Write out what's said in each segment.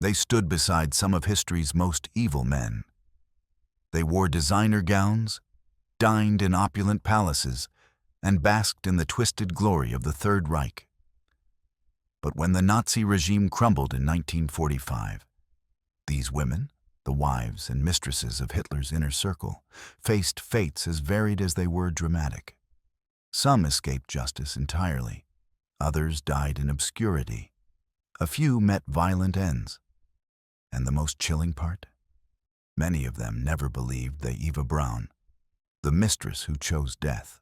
They stood beside some of history's most evil men. They wore designer gowns, dined in opulent palaces, and basked in the twisted glory of the Third Reich. But when the Nazi regime crumbled in 1945, these women, the wives and mistresses of Hitler's inner circle, faced fates as varied as they were dramatic. Some escaped justice entirely. Others died in obscurity. A few met violent ends. And the most chilling part? Many of them never believed they Eva Braun, the mistress who chose death.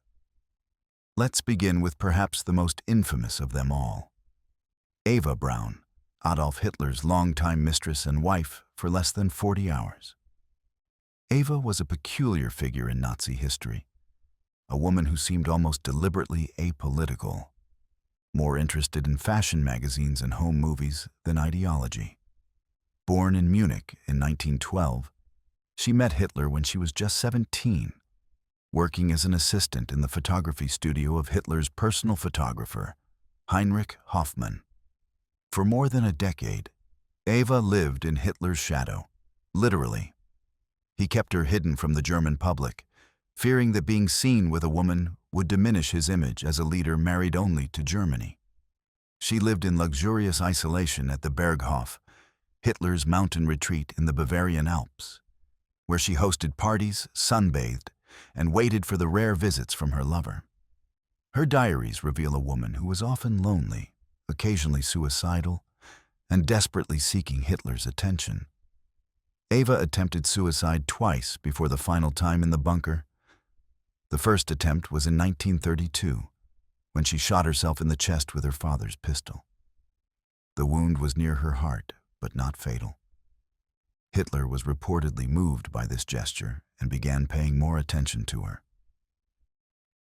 Let's begin with perhaps the most infamous of them all. Eva Braun, Adolf Hitler's longtime mistress and wife for less than 40 hours. Eva was a peculiar figure in Nazi history, a woman who seemed almost deliberately apolitical, more interested in fashion magazines and home movies than ideology. Born in Munich in 1912, she met Hitler when she was just 17, working as an assistant in the photography studio of Hitler's personal photographer, Heinrich Hoffmann. For more than a decade, Eva lived in Hitler's shadow, literally. He kept her hidden from the German public, fearing that being seen with a woman would diminish his image as a leader married only to Germany. She lived in luxurious isolation at the Berghof, Hitler's mountain retreat in the Bavarian Alps, where she hosted parties, sunbathed, and waited for the rare visits from her lover. Her diaries reveal a woman who was often lonely, occasionally suicidal, and desperately seeking Hitler's attention. Eva attempted suicide twice before the final time in the bunker. The first attempt was in 1932, when she shot herself in the chest with her father's pistol. The wound was near her heart, but not fatal. Hitler was reportedly moved by this gesture and began paying more attention to her.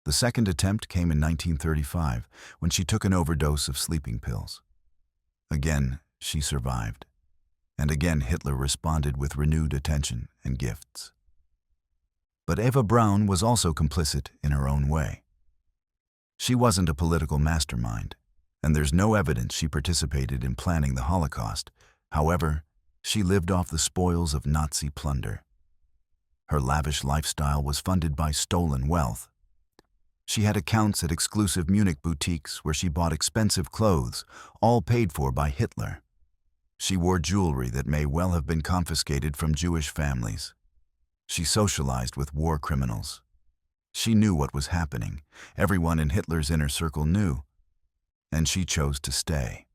The second attempt came in 1935, when she took an overdose of sleeping pills. Again, she survived, and again Hitler responded with renewed attention and gifts. But Eva Braun was also complicit in her own way. She wasn't a political mastermind, and there's no evidence she participated in planning the Holocaust. However, she lived off the spoils of Nazi plunder. Her lavish lifestyle was funded by stolen wealth. She had accounts at exclusive Munich boutiques where she bought expensive clothes, all paid for by Hitler. She wore jewelry that may well have been confiscated from Jewish families. She socialized with war criminals. She knew what was happening. Everyone in Hitler's inner circle knew, and she chose to stay.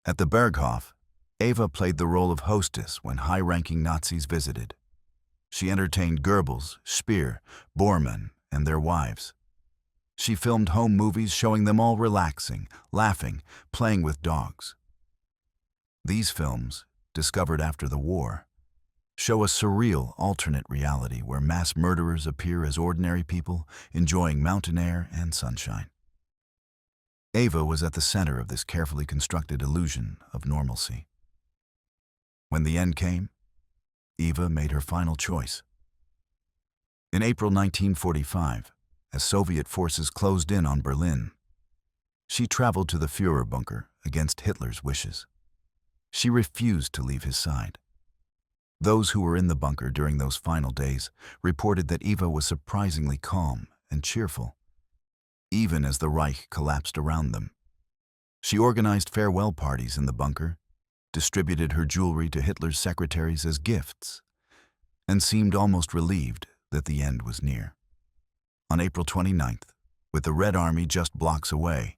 At the Berghof, Eva played the role of hostess when high-ranking Nazis visited. She entertained Goebbels, Speer, Bormann, and their wives. She filmed home movies showing them all relaxing, laughing, playing with dogs. These films, discovered after the war, show a surreal alternate reality where mass murderers appear as ordinary people enjoying mountain air and sunshine. Eva was at the center of this carefully constructed illusion of normalcy. When the end came, Eva made her final choice. In April 1945, as Soviet forces closed in on Berlin, she traveled to the Führer bunker against Hitler's wishes. She refused to leave his side. Those who were in the bunker during those final days reported that Eva was surprisingly calm and cheerful, even as the Reich collapsed around them. She organized farewell parties in the bunker, distributed her jewelry to Hitler's secretaries as gifts, and seemed almost relieved that the end was near. On April 29th, with the Red Army just blocks away,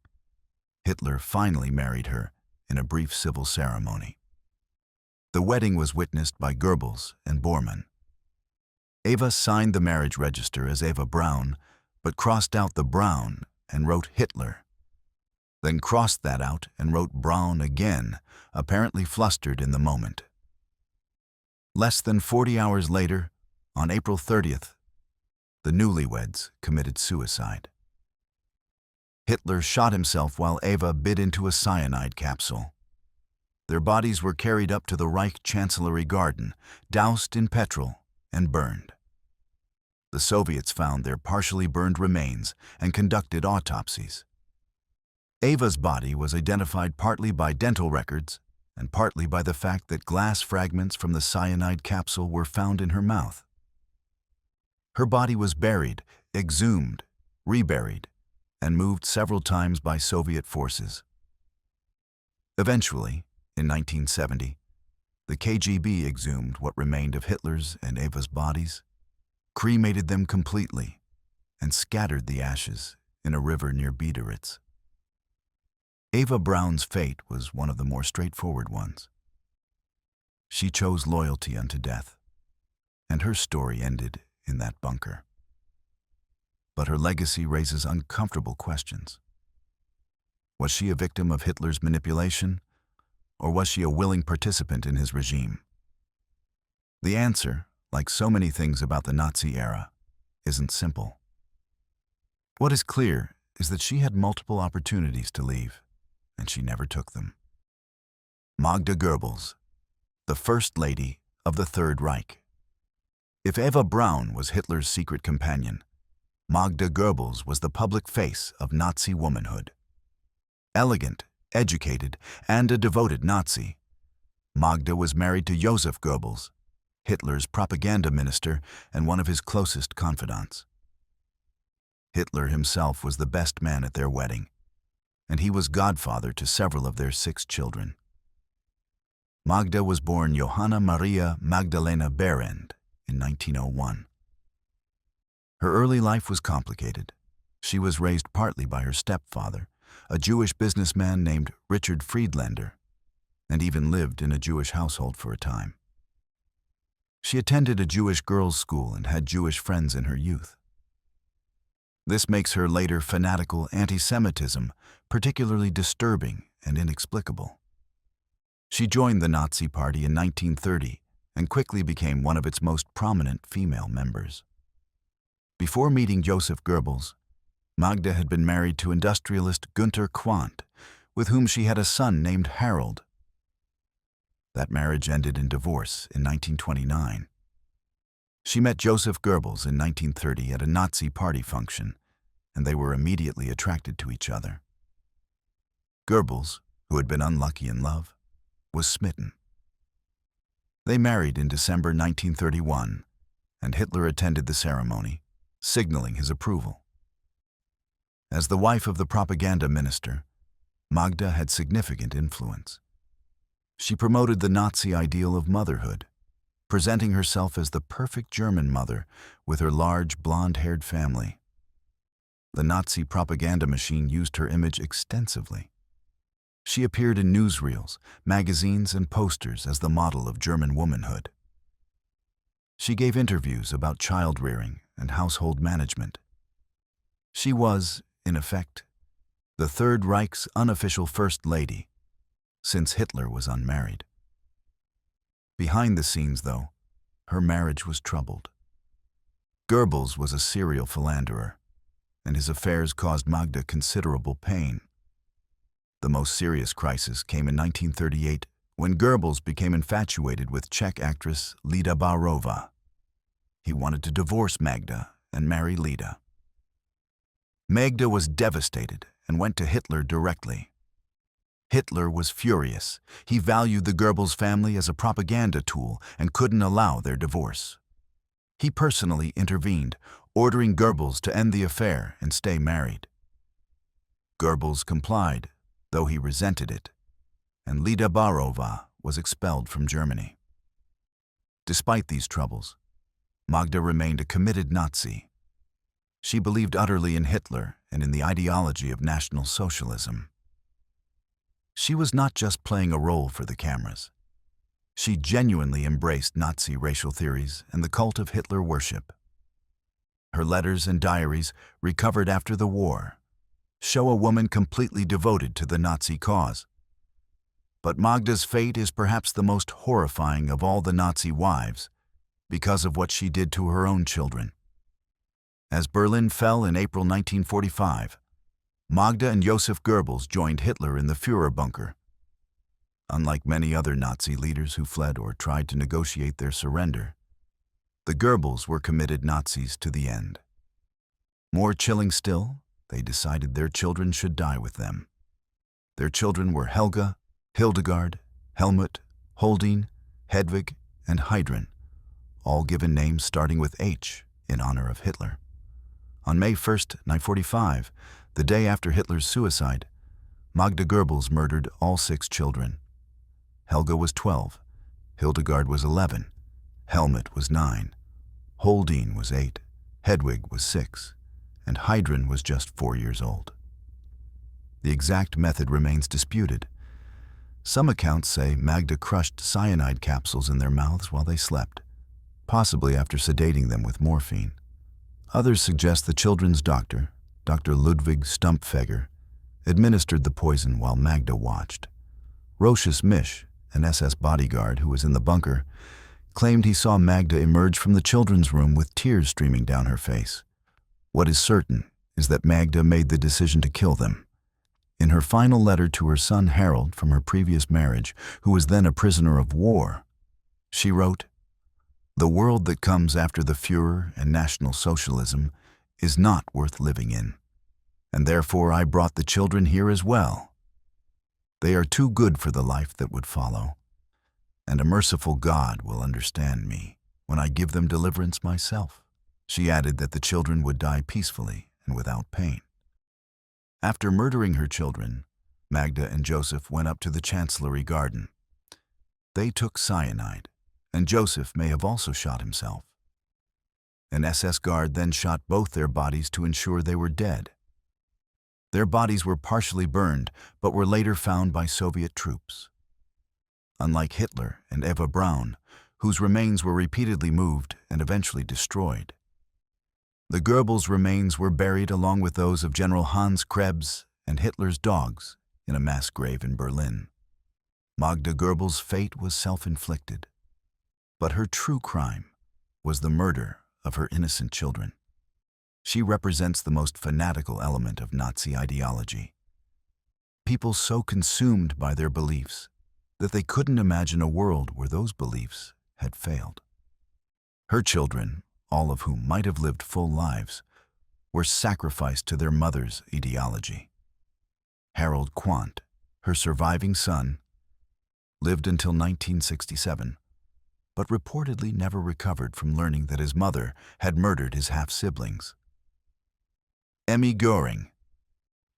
Hitler finally married her in a brief civil ceremony. The wedding was witnessed by Goebbels and Bormann. Eva signed the marriage register as Eva Braun, but crossed out the Braun and wrote Hitler, then crossed that out and wrote Braun again, apparently flustered in the moment. Less than 40 hours later, on April 30th, the newlyweds committed suicide. Hitler shot himself while Eva bit into a cyanide capsule. Their bodies were carried up to the Reich Chancellery Garden, doused in petrol, and burned. The Soviets found their partially burned remains and conducted autopsies. Eva's body was identified partly by dental records and partly by the fact that glass fragments from the cyanide capsule were found in her mouth. Her body was buried, exhumed, reburied, and moved several times by Soviet forces. Eventually, in 1970, the KGB exhumed what remained of Hitler's and Eva's bodies, cremated them completely, and scattered the ashes in a river near Biederitz. Eva Braun's fate was one of the more straightforward ones. She chose loyalty unto death, and her story ended in that bunker. But her legacy raises uncomfortable questions. Was she a victim of Hitler's manipulation, or was she a willing participant in his regime? The answer, like so many things about the Nazi era, isn't simple. What is clear is that she had multiple opportunities to leave, and she never took them. Magda Goebbels, the First Lady of the Third Reich. If Eva Braun was Hitler's secret companion, Magda Goebbels was the public face of Nazi womanhood. Elegant, educated, and a devoted Nazi, Magda was married to Joseph Goebbels, Hitler's propaganda minister and one of his closest confidants. Hitler himself was the best man at their wedding, and he was godfather to several of their 6 children. Magda was born Johanna Maria Magdalena Behrend in 1901. Her early life was complicated. She was raised partly by her stepfather, a Jewish businessman named Richard Friedlander, and even lived in a Jewish household for a time. She attended a Jewish girls' school and had Jewish friends in her youth. This makes her later fanatical anti-Semitism particularly disturbing and inexplicable. She joined the Nazi Party in 1930 and quickly became one of its most prominent female members. Before meeting Joseph Goebbels, Magda had been married to industrialist Günter Quandt, with whom she had a son named Harold. That marriage ended in divorce in 1929. She met Joseph Goebbels in 1930 at a Nazi party function, and they were immediately attracted to each other. Goebbels, who had been unlucky in love, was smitten. They married in December 1931, and Hitler attended the ceremony, signaling his approval. As the wife of the propaganda minister, Magda had significant influence. She promoted the Nazi ideal of motherhood, presenting herself as the perfect German mother with her large blonde-haired family. The Nazi propaganda machine used her image extensively. She appeared in newsreels, magazines, and posters as the model of German womanhood. She gave interviews about child-rearing and household management. She was, in effect, the Third Reich's unofficial First Lady, since Hitler was unmarried. Behind the scenes, though, her marriage was troubled. Goebbels was a serial philanderer, and his affairs caused Magda considerable pain. The most serious crisis came in 1938 when Goebbels became infatuated with Czech actress Lida Barova. He wanted to divorce Magda and marry Lida. Magda was devastated and went to Hitler directly. Hitler was furious. He valued the Goebbels family as a propaganda tool and couldn't allow their divorce. He personally intervened, ordering Goebbels to end the affair and stay married. Goebbels complied, though he resented it, and Lida Barova was expelled from Germany. Despite these troubles, Magda remained a committed Nazi. She believed utterly in Hitler and in the ideology of National Socialism. She was not just playing a role for the cameras. She genuinely embraced Nazi racial theories and the cult of Hitler worship. Her letters and diaries, recovered after the war, show a woman completely devoted to the Nazi cause. But Magda's fate is perhaps the most horrifying of all the Nazi wives because of what she did to her own children. As Berlin fell in April 1945, Magda and Joseph Goebbels joined Hitler in the Führer bunker. Unlike many other Nazi leaders who fled or tried to negotiate their surrender, the Goebbels were committed Nazis to the end. More chilling still, they decided their children should die with them. Their children were Helga, Hildegard, Helmut, Holding, Hedwig, and Heidrun, all given names starting with H in honor of Hitler. On May 1st, 1945, the day after Hitler's suicide, Magda Goebbels murdered all 6 children. Helga was 12, Hildegard was 11, Helmut was 9, Holding was 8, Hedwig was 6, and Heidrun was just 4 years old. The exact method remains disputed. Some accounts say Magda crushed cyanide capsules in their mouths while they slept, possibly after sedating them with morphine. Others suggest the children's doctor, Dr. Ludwig Stumpfegger, administered the poison while Magda watched. Rochus Misch, an SS bodyguard who was in the bunker, claimed he saw Magda emerge from the children's room with tears streaming down her face. What is certain is that Magda made the decision to kill them. In her final letter to her son Harold from her previous marriage, who was then a prisoner of war, she wrote, "The world that comes after the Führer and National Socialism is not worth living in, and therefore I brought the children here as well. They are too good for the life that would follow, and a merciful God will understand me when I give them deliverance myself." She added that the children would die peacefully and without pain. After murdering her children, Magda and Joseph went up to the Chancellery Garden. They took cyanide, and Joseph may have also shot himself. An SS guard then shot both their bodies to ensure they were dead. Their bodies were partially burned, but were later found by Soviet troops. Unlike Hitler and Eva Braun, whose remains were repeatedly moved and eventually destroyed, the Goebbels' remains were buried along with those of General Hans Krebs and Hitler's dogs in a mass grave in Berlin. Magda Goebbels' fate was self-inflicted, but her true crime was the murder of her innocent children. She represents the most fanatical element of Nazi ideology. People so consumed by their beliefs that they couldn't imagine a world where those beliefs had failed. Her children, all of whom might have lived full lives, were sacrificed to their mother's ideology. Harold Quandt, her surviving son, lived until 1967, but reportedly never recovered from learning that his mother had murdered his half-siblings. Emmy Göring,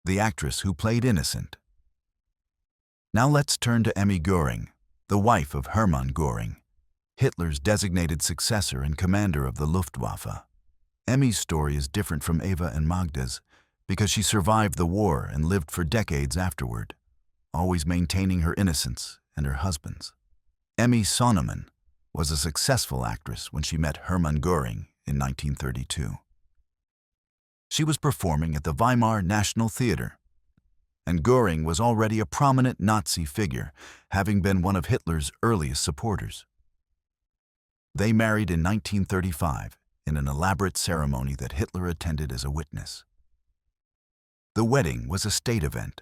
the actress who played Innocent. Now let's turn to Emmy Göring, the wife of Hermann Göring, Hitler's designated successor and commander of the Luftwaffe. Emmy's story is different from Eva and Magda's because she survived the war and lived for decades afterward, always maintaining her innocence and her husband's. Emmy Sonnemann was a successful actress when she met Hermann Göring in 1932. She was performing at the Weimar National Theater, and Göring was already a prominent Nazi figure, having been one of Hitler's earliest supporters. They married in 1935 in an elaborate ceremony that Hitler attended as a witness. The wedding was a state event,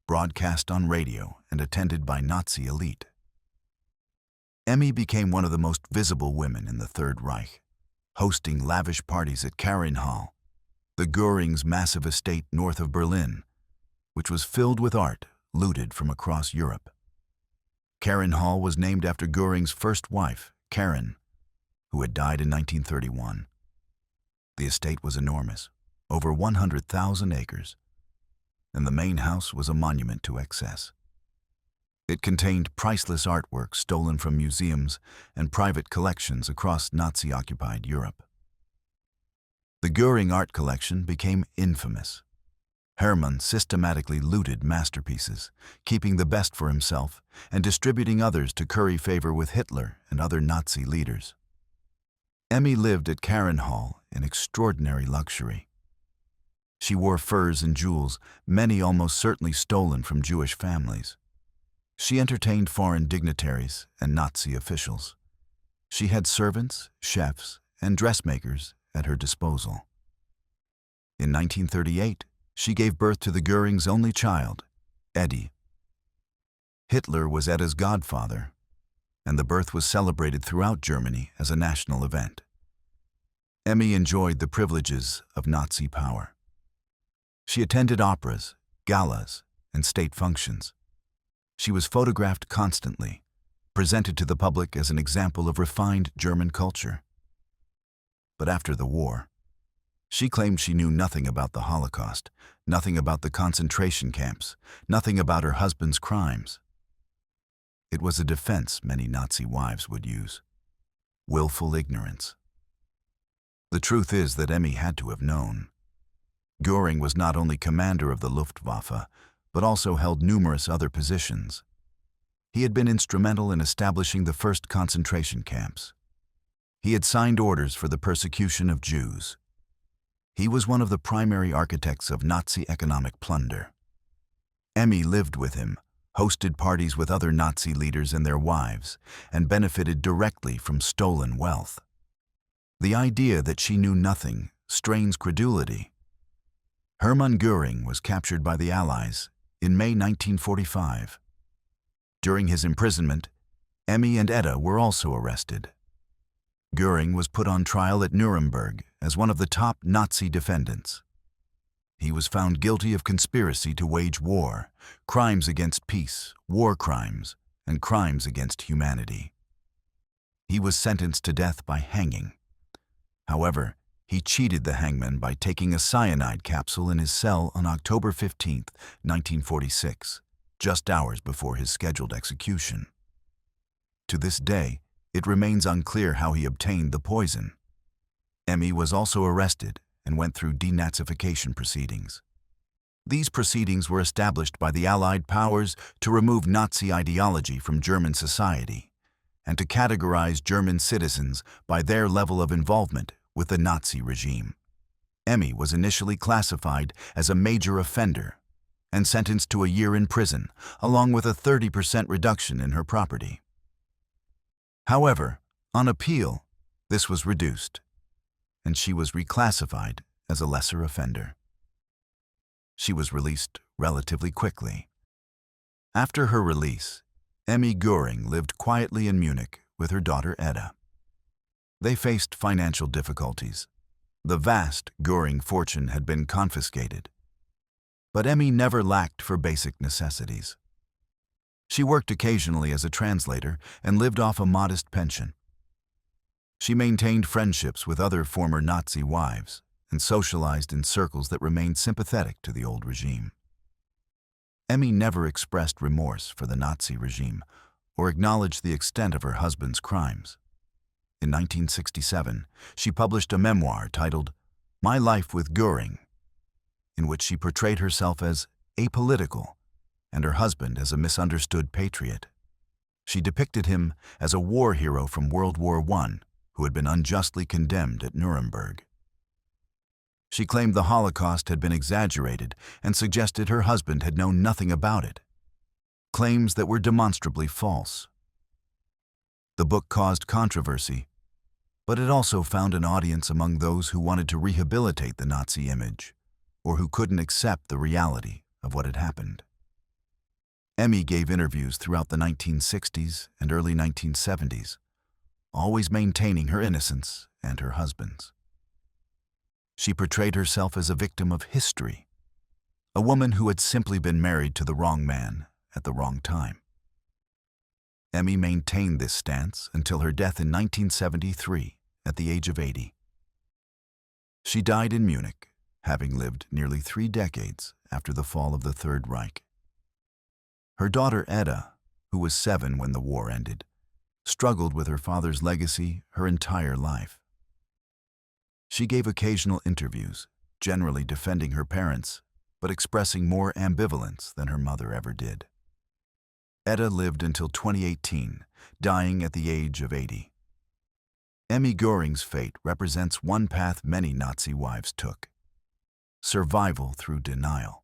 broadcast on radio and attended by Nazi elite. Emmy became one of the most visible women in the Third Reich, hosting lavish parties at Hall, the Göring's massive estate north of Berlin, which was filled with art looted from across Europe. Hall was named after Göring's first wife, Karin, who had died in 1931. The estate was enormous, over 100,000 acres, and the main house was a monument to excess. It contained priceless artwork stolen from museums and private collections across Nazi-occupied Europe. The Göring art collection became infamous. Hermann systematically looted masterpieces, keeping the best for himself and distributing others to curry favor with Hitler and other Nazi leaders. Emmy lived at Hall in extraordinary luxury. She wore furs and jewels, many almost certainly stolen from Jewish families. She entertained foreign dignitaries and Nazi officials. She had servants, chefs, and dressmakers at her disposal. In 1938, she gave birth to the Göring's only child, Eddie. Hitler was Edda's godfather, and the birth was celebrated throughout Germany as a national event. Emmy enjoyed the privileges of Nazi power. She attended operas, galas, and state functions. She was photographed constantly, presented to the public as an example of refined German culture. But after the war, she claimed she knew nothing about the Holocaust, nothing about the concentration camps, nothing about her husband's crimes. It was a defense many Nazi wives would use: willful ignorance. The truth is that Emmy had to have known. Göring was not only commander of the Luftwaffe, but also held numerous other positions. He had been instrumental in establishing the first concentration camps. He had signed orders for the persecution of Jews. He was one of the primary architects of Nazi economic plunder. Emmy lived with him, hosted parties with other Nazi leaders and their wives, and benefited directly from stolen wealth. The idea that she knew nothing strains credulity. Hermann Göring was captured by the Allies in May 1945. During his imprisonment, Emmy and Etta were also arrested. Göring was put on trial at Nuremberg as one of the top Nazi defendants. He was found guilty of conspiracy to wage war, crimes against peace, war crimes, and crimes against humanity. He was sentenced to death by hanging. However, he cheated the hangman by taking a cyanide capsule in his cell on October 15, 1946, just hours before his scheduled execution. To this day, it remains unclear how he obtained the poison. Emmy was also arrested and went through denazification proceedings. These proceedings were established by the Allied powers to remove Nazi ideology from German society and to categorize German citizens by their level of involvement with the Nazi regime. Emmy was initially classified as a major offender and sentenced to a year in prison, along with a 30% reduction in her property. However, on appeal, this was reduced, and she was reclassified as a lesser offender. She was released relatively quickly. After her release, Emmy Göring lived quietly in Munich with her daughter Etta. They faced financial difficulties. The vast Göring fortune had been confiscated. But Emmy never lacked for basic necessities. She worked occasionally as a translator and lived off a modest pension. She maintained friendships with other former Nazi wives and socialized in circles that remained sympathetic to the old regime. Emmy never expressed remorse for the Nazi regime or acknowledged the extent of her husband's crimes. In 1967, she published a memoir titled My Life with Göring, in which she portrayed herself as apolitical and her husband as a misunderstood patriot. She depicted him as a war hero from World War I who had been unjustly condemned at Nuremberg. She claimed the Holocaust had been exaggerated and suggested her husband had known nothing about it, claims that were demonstrably false. The book caused controversy, but it also found an audience among those who wanted to rehabilitate the Nazi image or who couldn't accept the reality of what had happened. Emmy gave interviews throughout the 1960s and early 1970s, always maintaining her innocence and her husband's. She portrayed herself as a victim of history, a woman who had simply been married to the wrong man at the wrong time. Emmy maintained this stance until her death in 1973 at the age of 80. She died in Munich, having lived nearly 3 decades after the fall of the Third Reich. Her daughter Etta, who was 7 when the war ended, struggled with her father's legacy her entire life. She gave occasional interviews, generally defending her parents, but expressing more ambivalence than her mother ever did. Etta lived until 2018, dying at the age of 80. Emmy Göring's fate represents one path many Nazi wives took: survival through denial.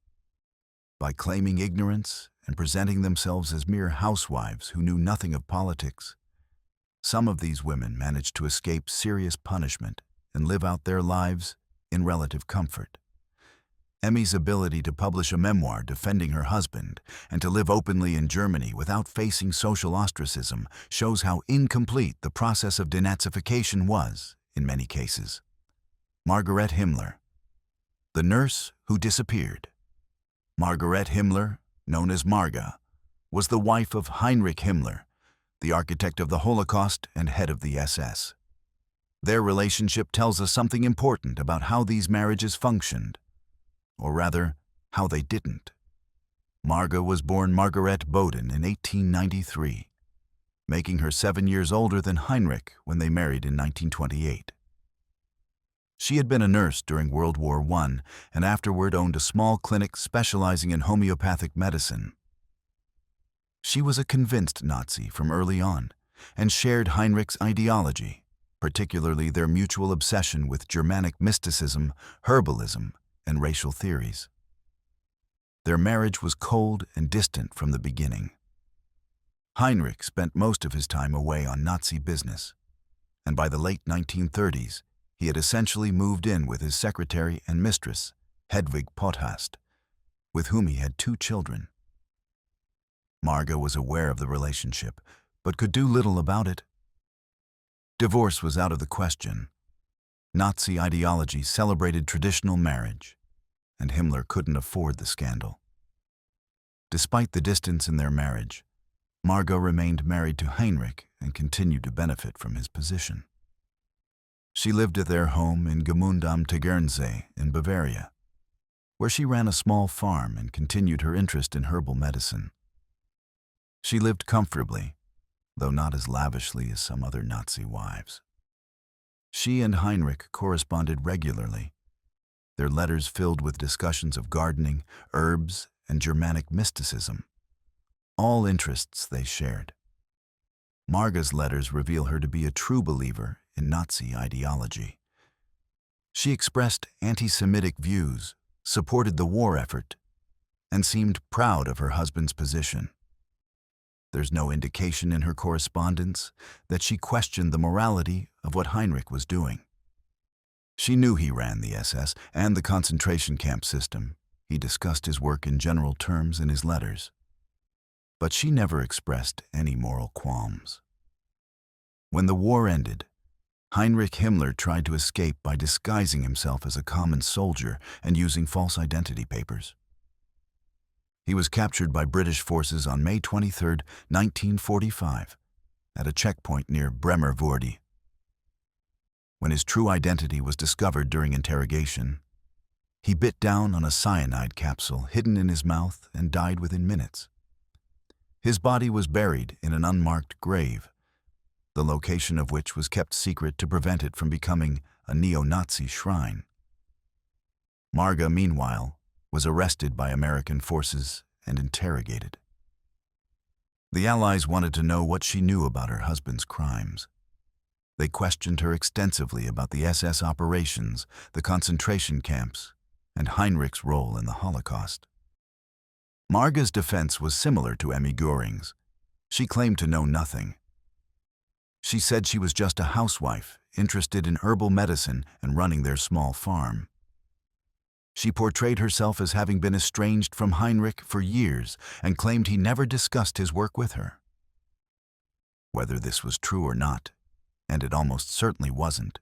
By claiming ignorance and presenting themselves as mere housewives who knew nothing of politics, some of these women managed to escape serious punishment and live out their lives in relative comfort. Emmy's ability to publish a memoir defending her husband and to live openly in Germany without facing social ostracism shows how incomplete the process of denazification was in many cases. Margaret Himmler, the nurse who disappeared. Margaret Himmler, known as Marga, was the wife of Heinrich Himmler, the architect of the Holocaust and head of the SS. Their relationship tells us something important about how these marriages functioned, or rather, how they didn't. Marga was born Margaret Boden in 1893, making her 7 years older than Heinrich when they married in 1928. She had been a nurse during World War I and afterward owned a small clinic specializing in homeopathic medicine. She was a convinced Nazi from early on and shared Heinrich's ideology, particularly their mutual obsession with Germanic mysticism, herbalism, and racial theories. Their marriage was cold and distant from the beginning. Heinrich spent most of his time away on Nazi business, and by the late 1930s, he had essentially moved in with his secretary and mistress, Hedwig Pothast, with whom he had 2 children. Marga was aware of the relationship, but could do little about it. Divorce was out of the question. Nazi ideology celebrated traditional marriage, and Himmler couldn't afford the scandal. Despite the distance in their marriage, Marga remained married to Heinrich and continued to benefit from his position. She lived at their home in Gmund am Tegernsee in Bavaria, where she ran a small farm and continued her interest in herbal medicine. She lived comfortably, though not as lavishly as some other Nazi wives. She and Heinrich corresponded regularly, their letters filled with discussions of gardening, herbs, and Germanic mysticism, all interests they shared. Marga's letters reveal her to be a true believer in Nazi ideology. She expressed anti-Semitic views, supported the war effort, and seemed proud of her husband's position. There's no indication in her correspondence that she questioned the morality of what Heinrich was doing. She knew he ran the SS and the concentration camp system. He discussed his work in general terms in his letters. But she never expressed any moral qualms. When the war ended, Heinrich Himmler tried to escape by disguising himself as a common soldier and using false identity papers. He was captured by British forces on May 23, 1945, at a checkpoint near Bremervorde. When his true identity was discovered during interrogation, he bit down on a cyanide capsule hidden in his mouth and died within minutes. His body was buried in an unmarked grave, the location of which was kept secret to prevent it from becoming a neo-Nazi shrine. Marga, meanwhile, was arrested by American forces and interrogated. The Allies wanted to know what she knew about her husband's crimes. They questioned her extensively about the SS operations, the concentration camps, and Heinrich's role in the Holocaust. Marga's defense was similar to Emmy Göring's. She claimed to know nothing. She said she was just a housewife, interested in herbal medicine and running their small farm. She portrayed herself as having been estranged from Heinrich for years and claimed he never discussed his work with her. Whether this was true or not, and it almost certainly wasn't,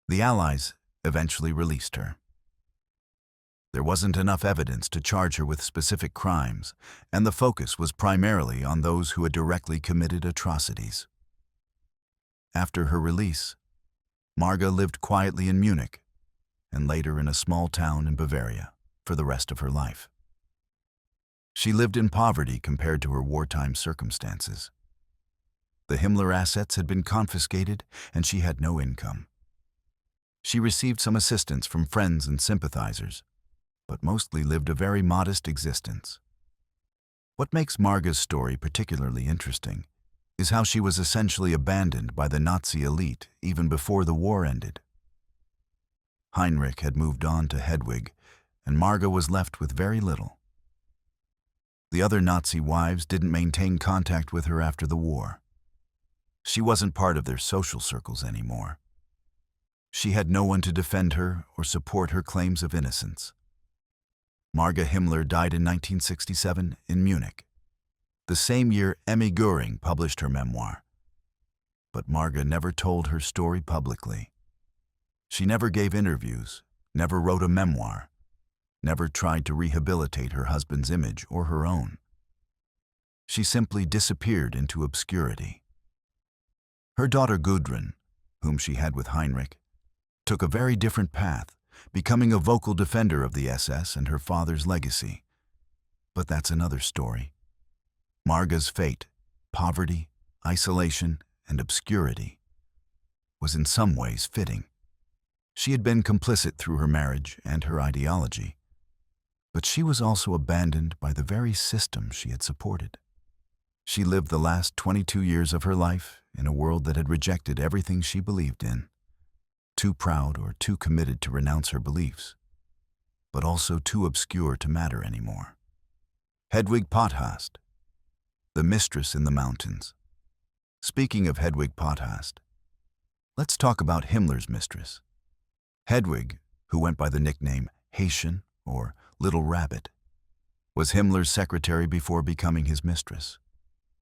the Allies eventually released her. There wasn't enough evidence to charge her with specific crimes, and the focus was primarily on those who had directly committed atrocities. After her release, Marga lived quietly in Munich, and later in a small town in Bavaria, for the rest of her life. She lived in poverty compared to her wartime circumstances. The Himmler assets had been confiscated, and she had no income. She received some assistance from friends and sympathizers, but mostly lived a very modest existence. What makes Marga's story particularly interesting is how she was essentially abandoned by the Nazi elite even before the war ended. Heinrich had moved on to Hedwig, and Marga was left with very little. The other Nazi wives didn't maintain contact with her after the war. She wasn't part of their social circles anymore. She had no one to defend her or support her claims of innocence. Marga Himmler died in 1967 in Munich, the same year Emmy Göring published her memoir. But Marga never told her story publicly. She never gave interviews, never wrote a memoir, never tried to rehabilitate her husband's image or her own. She simply disappeared into obscurity. Her daughter Gudrun, whom she had with Heinrich, took a very different path, becoming a vocal defender of the SS and her father's legacy. But that's another story. Marga's fate, poverty, isolation, and obscurity, was in some ways fitting. She had been complicit through her marriage and her ideology, but she was also abandoned by the very system she had supported. She lived the last 22 years of her life in a world that had rejected everything she believed in, too proud or too committed to renounce her beliefs, but also too obscure to matter anymore. Hedwig Potthast, the mistress in the mountains. Speaking of Hedwig Potthast, let's talk about Himmler's mistress. Hedwig, who went by the nickname Häschen or Little Rabbit, was Himmler's secretary before becoming his mistress.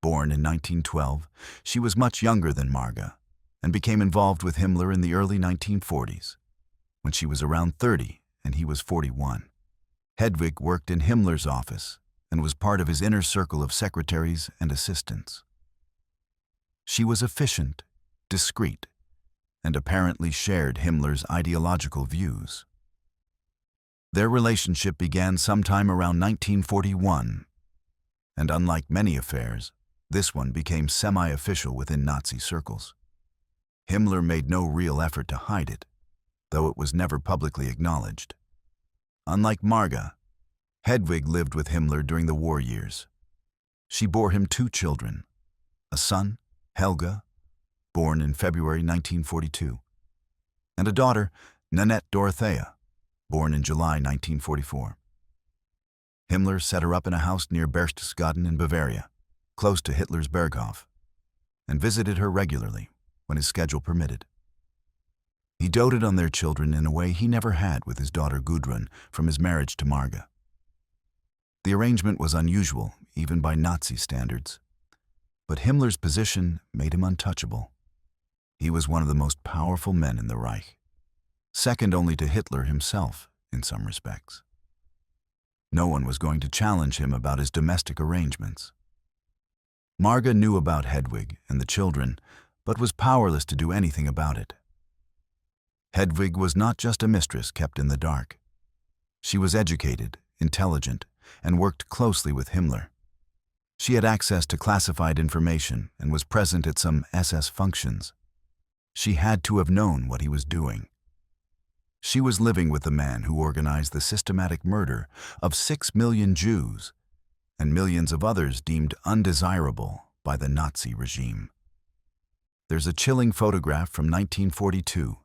Born in 1912, she was much younger than Marga and became involved with Himmler in the early 1940s, when she was around 30 and he was 41. Hedwig worked in Himmler's office and was part of his inner circle of secretaries and assistants. She was efficient, discreet, and apparently shared Himmler's ideological views. Their relationship began sometime around 1941, and unlike many affairs, this one became semi-official within Nazi circles. Himmler made no real effort to hide it, though it was never publicly acknowledged. Unlike Marga, Hedwig lived with Himmler during the war years. She bore him 2 children, a son, Helga, born in February 1942, and a daughter, Nanette Dorothea, born in July 1944. Himmler set her up in a house near Berchtesgaden in Bavaria, close to Hitler's Berghof, and visited her regularly when his schedule permitted. He doted on their children in a way he never had with his daughter Gudrun from his marriage to Marga. The arrangement was unusual, even by Nazi standards, but Himmler's position made him untouchable. He was one of the most powerful men in the Reich, second only to Hitler himself in some respects. No one was going to challenge him about his domestic arrangements. Marga knew about Hedwig and the children, but was powerless to do anything about it. Hedwig was not just a mistress kept in the dark. She was educated, intelligent, and worked closely with Himmler. She had access to classified information and was present at some SS functions. She had to have known what he was doing. She was living with the man who organized the systematic murder of 6 million Jews and millions of others deemed undesirable by the Nazi regime. There's a chilling photograph from 1942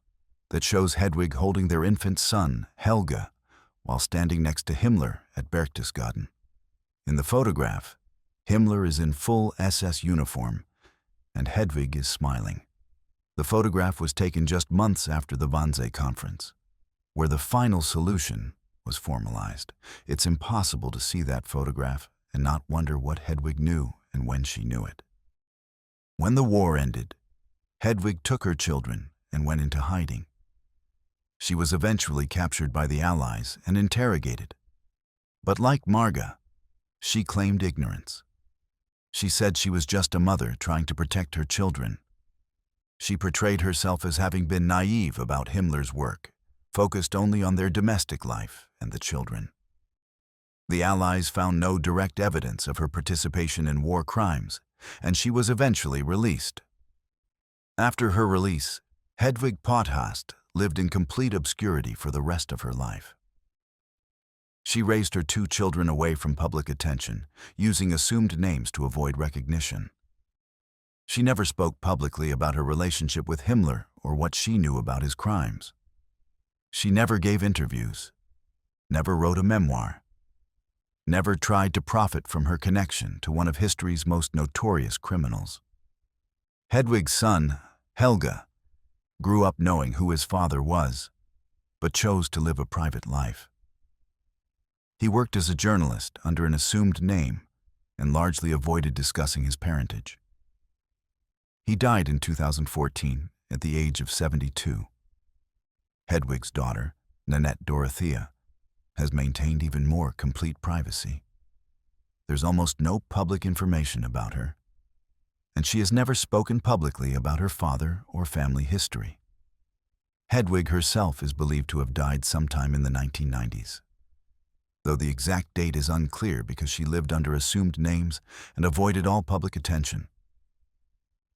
that shows Hedwig holding their infant son, Helga, while standing next to Himmler at Berchtesgaden. In the photograph, Himmler is in full SS uniform, and Hedwig is smiling. The photograph was taken just months after the Wannsee Conference, where the final solution was formalized. It's impossible to see that photograph and not wonder what Hedwig knew and when she knew it. When the war ended, Hedwig took her children and went into hiding. She was eventually captured by the Allies and interrogated. But like Marga, she claimed ignorance. She said she was just a mother trying to protect her children. She portrayed herself as having been naive about Himmler's work, focused only on their domestic life and the children. The Allies found no direct evidence of her participation in war crimes, and she was eventually released. After her release, Hedwig Potthast lived in complete obscurity for the rest of her life. She raised her 2 children away from public attention, using assumed names to avoid recognition. She never spoke publicly about her relationship with Himmler or what she knew about his crimes. She never gave interviews, never wrote a memoir, never tried to profit from her connection to one of history's most notorious criminals. Hedwig's son, Helga, grew up knowing who his father was, but chose to live a private life. He worked as a journalist under an assumed name and largely avoided discussing his parentage. He died in 2014 at the age of 72. Hedwig's daughter, Nanette Dorothea, has maintained even more complete privacy. There's almost no public information about her, and she has never spoken publicly about her father or family history. Hedwig herself is believed to have died sometime in the 1990s, though the exact date is unclear because she lived under assumed names and avoided all public attention.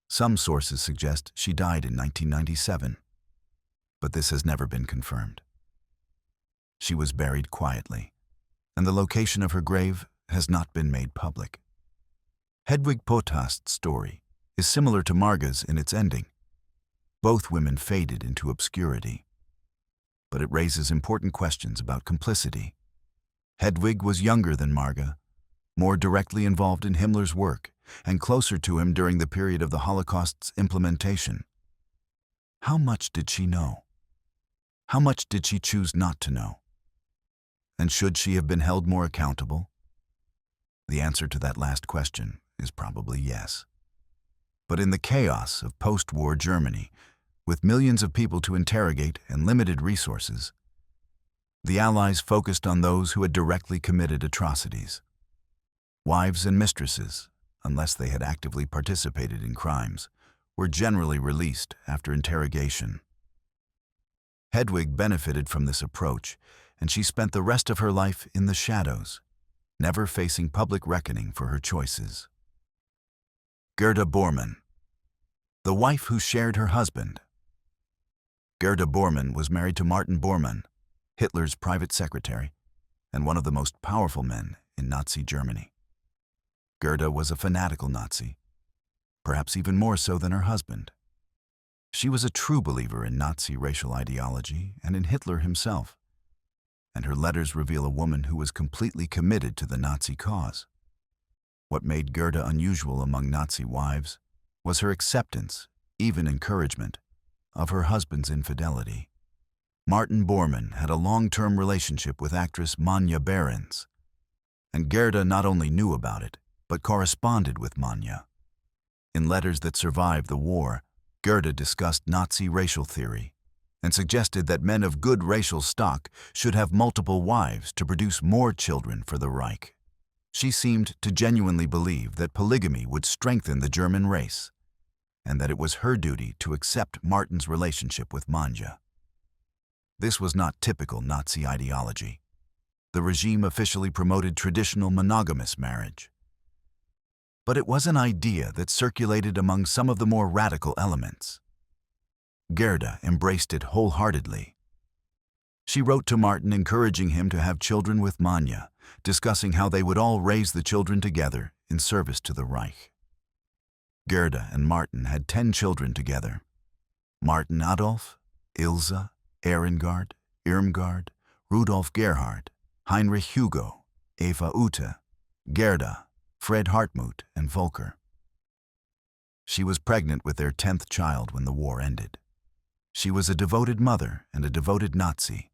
Some sources suggest she died in 1997, but this has never been confirmed. She was buried quietly, and the location of her grave has not been made public. Hedwig Potast's story is similar to Marga's in its ending. Both women faded into obscurity, but it raises important questions about complicity. Hedwig was younger than Marga, more directly involved in Himmler's work, and closer to him during the period of the Holocaust's implementation. How much did she know? How much did she choose not to know? And should she have been held more accountable? The answer to that last question is probably yes. But in the chaos of post-war Germany, with millions of people to interrogate and limited resources, the Allies focused on those who had directly committed atrocities. Wives and mistresses, unless they had actively participated in crimes, were generally released after interrogation. Hedwig benefited from this approach, and she spent the rest of her life in the shadows, never facing public reckoning for her choices. Gerda Bormann, the wife who shared her husband. Gerda Bormann was married to Martin Bormann, Hitler's private secretary, and one of the most powerful men in Nazi Germany. Gerda was a fanatical Nazi, perhaps even more so than her husband. She was a true believer in Nazi racial ideology and in Hitler himself, and her letters reveal a woman who was completely committed to the Nazi cause. What made Gerda unusual among Nazi wives was her acceptance, even encouragement, of her husband's infidelity. Martin Bormann had a long-term relationship with actress Manja Behrens, and Gerda not only knew about it, but corresponded with Manja. In letters that survived the war, Gerda discussed Nazi racial theory and suggested that men of good racial stock should have multiple wives to produce more children for the Reich. She seemed to genuinely believe that polygamy would strengthen the German race, and that it was her duty to accept Martin's relationship with Manja. This was not typical Nazi ideology. The regime officially promoted traditional monogamous marriage. But it was an idea that circulated among some of the more radical elements. Gerda embraced it wholeheartedly. She wrote to Martin encouraging him to have children with Manja, discussing how they would all raise the children together in service to the Reich. Gerda and Martin had 10 children together: Martin Adolf, Ilse, Ehrengard, Irmgard, Rudolf Gerhard, Heinrich Hugo, Eva Ute, Gerda, Fred Hartmut, and Volker. She was pregnant with their 10th child when the war ended. She was a devoted mother and a devoted Nazi,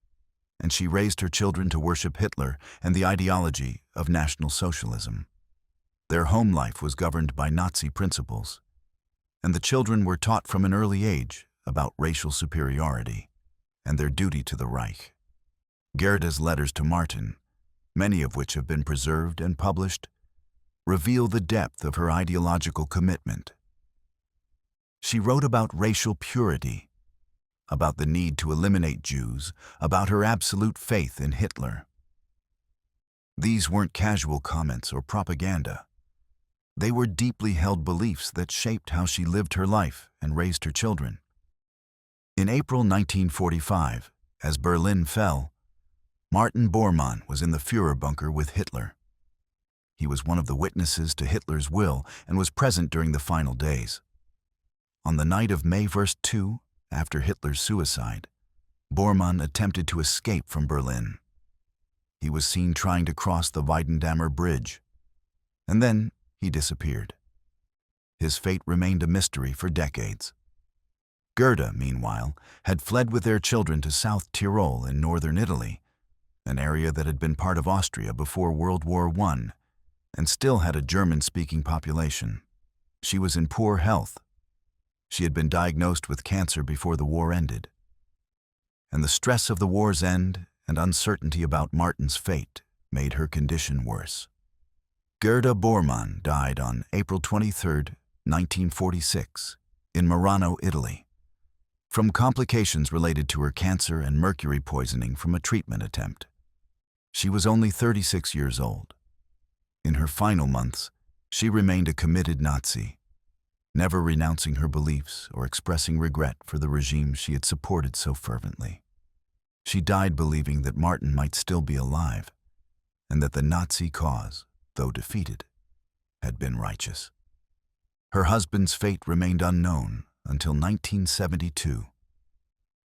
and she raised her children to worship Hitler and the ideology of National Socialism. Their home life was governed by Nazi principles, and the children were taught from an early age about racial superiority and their duty to the Reich. Gerda's letters to Martin, many of which have been preserved and published, reveal the depth of her ideological commitment. She wrote about racial purity, about the need to eliminate Jews, about her absolute faith in Hitler. These weren't casual comments or propaganda. They were deeply held beliefs that shaped how she lived her life and raised her children. In April 1945, as Berlin fell, Martin Bormann was in the Führer bunker with Hitler. He was one of the witnesses to Hitler's will and was present during the final days. On the night of May 1, 2, after Hitler's suicide, Bormann attempted to escape from Berlin. He was seen trying to cross the Weidendammer Bridge, and then he disappeared. His fate remained a mystery for decades. Gerda, meanwhile, had fled with their children to South Tyrol in northern Italy, an area that had been part of Austria before World War I and still had a German-speaking population. She was in poor health. She had been diagnosed with cancer before the war ended, and the stress of the war's end and uncertainty about Martin's fate made her condition worse. Gerda Bormann died on April 23, 1946, in Murano, Italy, from complications related to her cancer and mercury poisoning from a treatment attempt. She was only 36 years old. In her final months, she remained a committed Nazi, never renouncing her beliefs or expressing regret for the regime she had supported so fervently. She died believing that Martin might still be alive, and that the Nazi cause, though defeated, had been righteous. Her husband's fate remained unknown until 1972,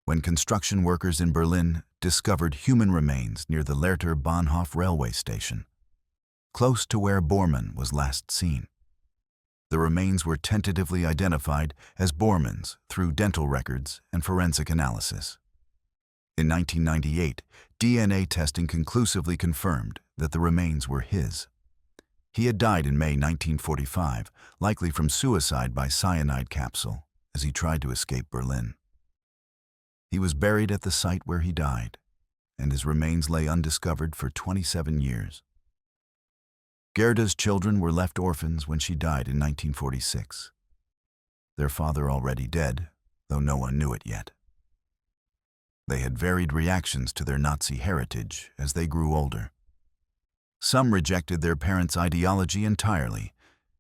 when construction workers in Berlin discovered human remains near the Lehrter Bahnhof railway station, close to where Bormann was last seen. The remains were tentatively identified as Bormann's through dental records and forensic analysis. In 1998, DNA testing conclusively confirmed that the remains were his. He had died in May 1945, likely from suicide by cyanide capsule, as he tried to escape Berlin. He was buried at the site where he died, and his remains lay undiscovered for 27 years. Gerda's children were left orphans when she died in 1946. Their father already dead, though no one knew it yet. They had varied reactions to their Nazi heritage as they grew older. Some rejected their parents' ideology entirely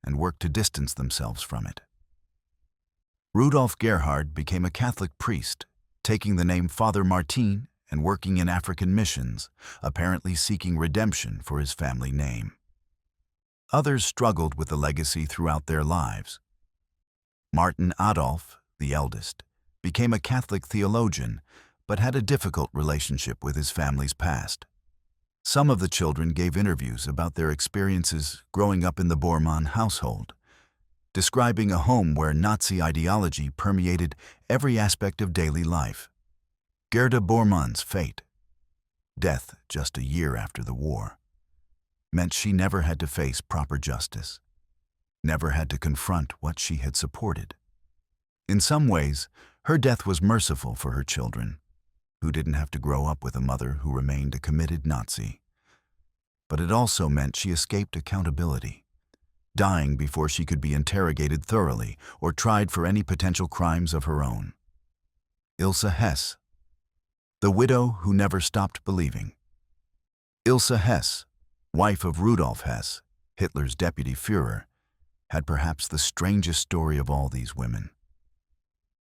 and worked to distance themselves from it. Rudolf Gerhard became a Catholic priest, taking the name Father Martin and working in African missions, apparently seeking redemption for his family name. Others struggled with the legacy throughout their lives. Martin Adolf, the eldest, became a Catholic theologian, but had a difficult relationship with his family's past. Some of the children gave interviews about their experiences growing up in the Bormann household, describing a home where Nazi ideology permeated every aspect of daily life. Gerda Bormann's fate, death just a year after the war, meant she never had to face proper justice, never had to confront what she had supported. In some ways, her death was merciful for her children, who didn't have to grow up with a mother who remained a committed Nazi. But it also meant she escaped accountability, dying before she could be interrogated thoroughly or tried for any potential crimes of her own. Ilse Hess, the widow who never stopped believing. Ilse Hess, wife of Rudolf Hess, Hitler's deputy Führer, had perhaps the strangest story of all these women.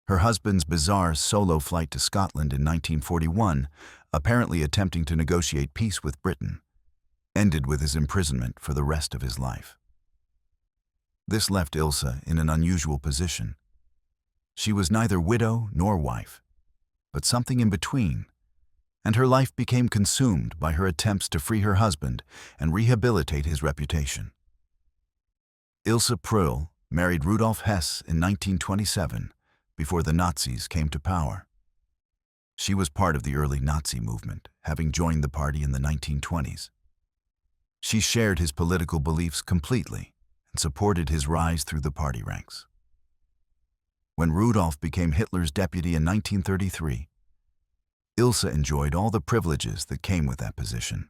Her husband's bizarre solo flight to Scotland in 1941, apparently attempting to negotiate peace with Britain, ended with his imprisonment for the rest of his life. This left Ilse in an unusual position. She was neither widow nor wife, but something in between, and her life became consumed by her attempts to free her husband and rehabilitate his reputation. Ilse Pröll married Rudolf Hess in 1927, before the Nazis came to power. She was part of the early Nazi movement, having joined the party in the 1920s. She shared his political beliefs completely and supported his rise through the party ranks. When Rudolf became Hitler's deputy in 1933, Ilse enjoyed all the privileges that came with that position.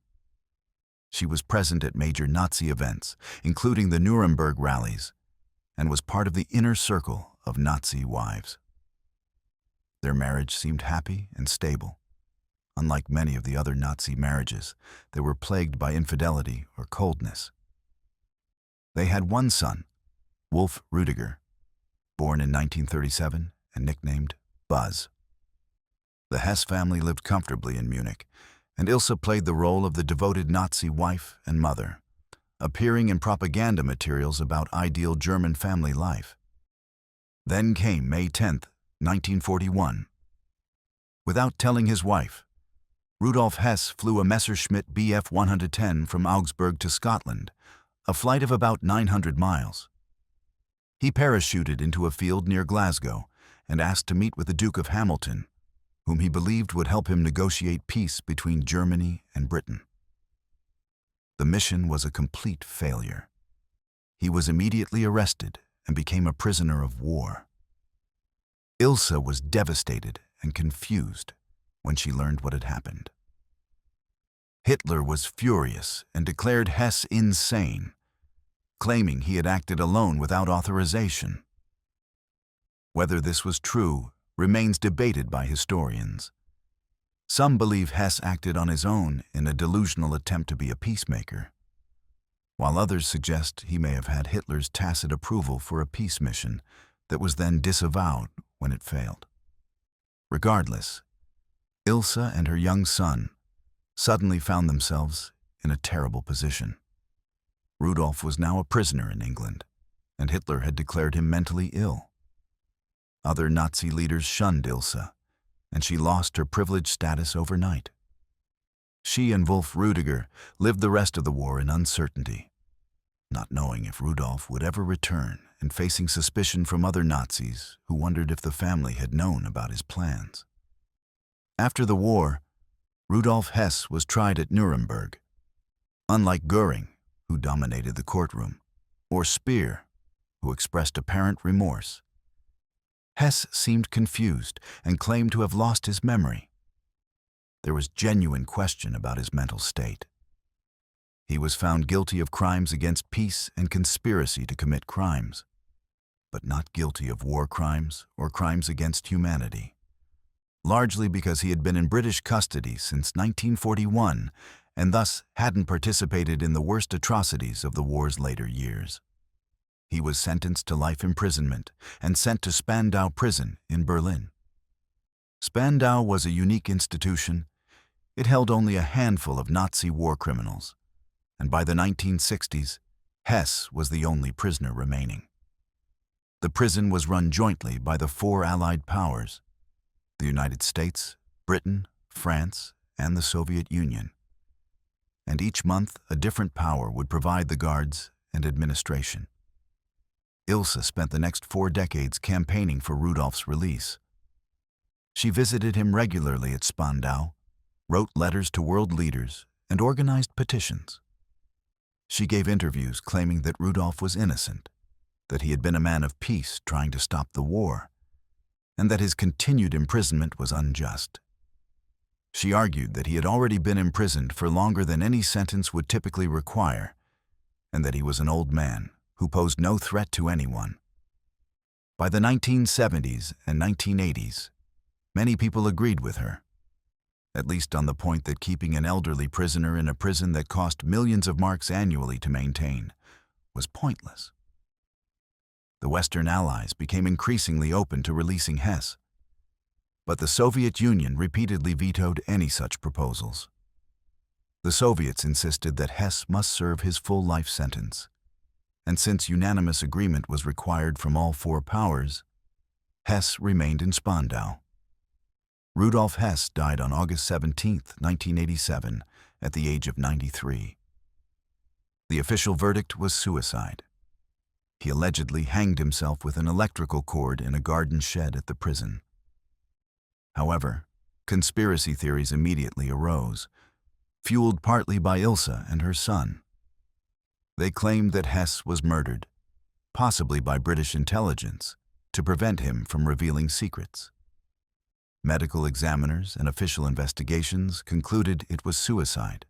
She was present at major Nazi events, including the Nuremberg rallies, and was part of the inner circle of Nazi wives. Their marriage seemed happy and stable. Unlike many of the other Nazi marriages, they were plagued by infidelity or coldness. They had one son, Wolf Rüdiger, born in 1937 and nicknamed Buzz. The Hess family lived comfortably in Munich, and Ilse played the role of the devoted Nazi wife and mother, appearing in propaganda materials about ideal German family life. Then came May 10, 1941. Without telling his wife, Rudolf Hess flew a Messerschmitt Bf 110 from Augsburg to Scotland, a flight of about 900 miles. He parachuted into a field near Glasgow and asked to meet with the Duke of Hamilton, whom he believed would help him negotiate peace between Germany and Britain. The mission was a complete failure. He was immediately arrested and became a prisoner of war. Ilse was devastated and confused when she learned what had happened. Hitler was furious and declared Hess insane, claiming he had acted alone without authorization. Whether this was true remains debated by historians. Some believe Hess acted on his own in a delusional attempt to be a peacemaker, while others suggest he may have had Hitler's tacit approval for a peace mission that was then disavowed when it failed. Regardless, Ilse and her young son suddenly found themselves in a terrible position. Rudolf was now a prisoner in England, and Hitler had declared him mentally ill. Other Nazi leaders shunned Ilse, and she lost her privileged status overnight. She and Wolf Rüdiger lived the rest of the war in uncertainty, not knowing if Rudolf would ever return and facing suspicion from other Nazis who wondered if the family had known about his plans. After the war, Rudolf Hess was tried at Nuremberg. Unlike Göring, who dominated the courtroom, or Speer, who expressed apparent remorse, Hess seemed confused and claimed to have lost his memory. There was genuine question about his mental state. He was found guilty of crimes against peace and conspiracy to commit crimes, but not guilty of war crimes or crimes against humanity, largely because he had been in British custody since 1941 and thus hadn't participated in the worst atrocities of the war's later years. He was sentenced to life imprisonment and sent to Spandau prison in Berlin. Spandau was a unique institution. It held only a handful of Nazi war criminals, and by the 1960s, Hess was the only prisoner remaining. The prison was run jointly by the four Allied powers: the United States, Britain, France, and the Soviet Union. And each month, a different power would provide the guards and administration. Ilse spent the next 4 decades campaigning for Rudolf's release. She visited him regularly at Spandau, wrote letters to world leaders, and organized petitions. She gave interviews claiming that Rudolf was innocent, that he had been a man of peace trying to stop the war, and that his continued imprisonment was unjust. She argued that he had already been imprisoned for longer than any sentence would typically require, and that he was an old man who posed no threat to anyone. By the 1970s and 1980s, many people agreed with her, at least on the point that keeping an elderly prisoner in a prison that cost millions of marks annually to maintain was pointless. The Western Allies became increasingly open to releasing Hess, but the Soviet Union repeatedly vetoed any such proposals. The Soviets insisted that Hess must serve his full life sentence, and since unanimous agreement was required from all 4 powers, Hess remained in Spandau. Rudolf Hess died on August 17, 1987, at the age of 93. The official verdict was suicide. He allegedly hanged himself with an electrical cord in a garden shed at the prison. However, conspiracy theories immediately arose, fueled partly by Ilse and her son. They claimed that Hess was murdered, possibly by British intelligence, to prevent him from revealing secrets. Medical examiners and official investigations concluded it was suicide.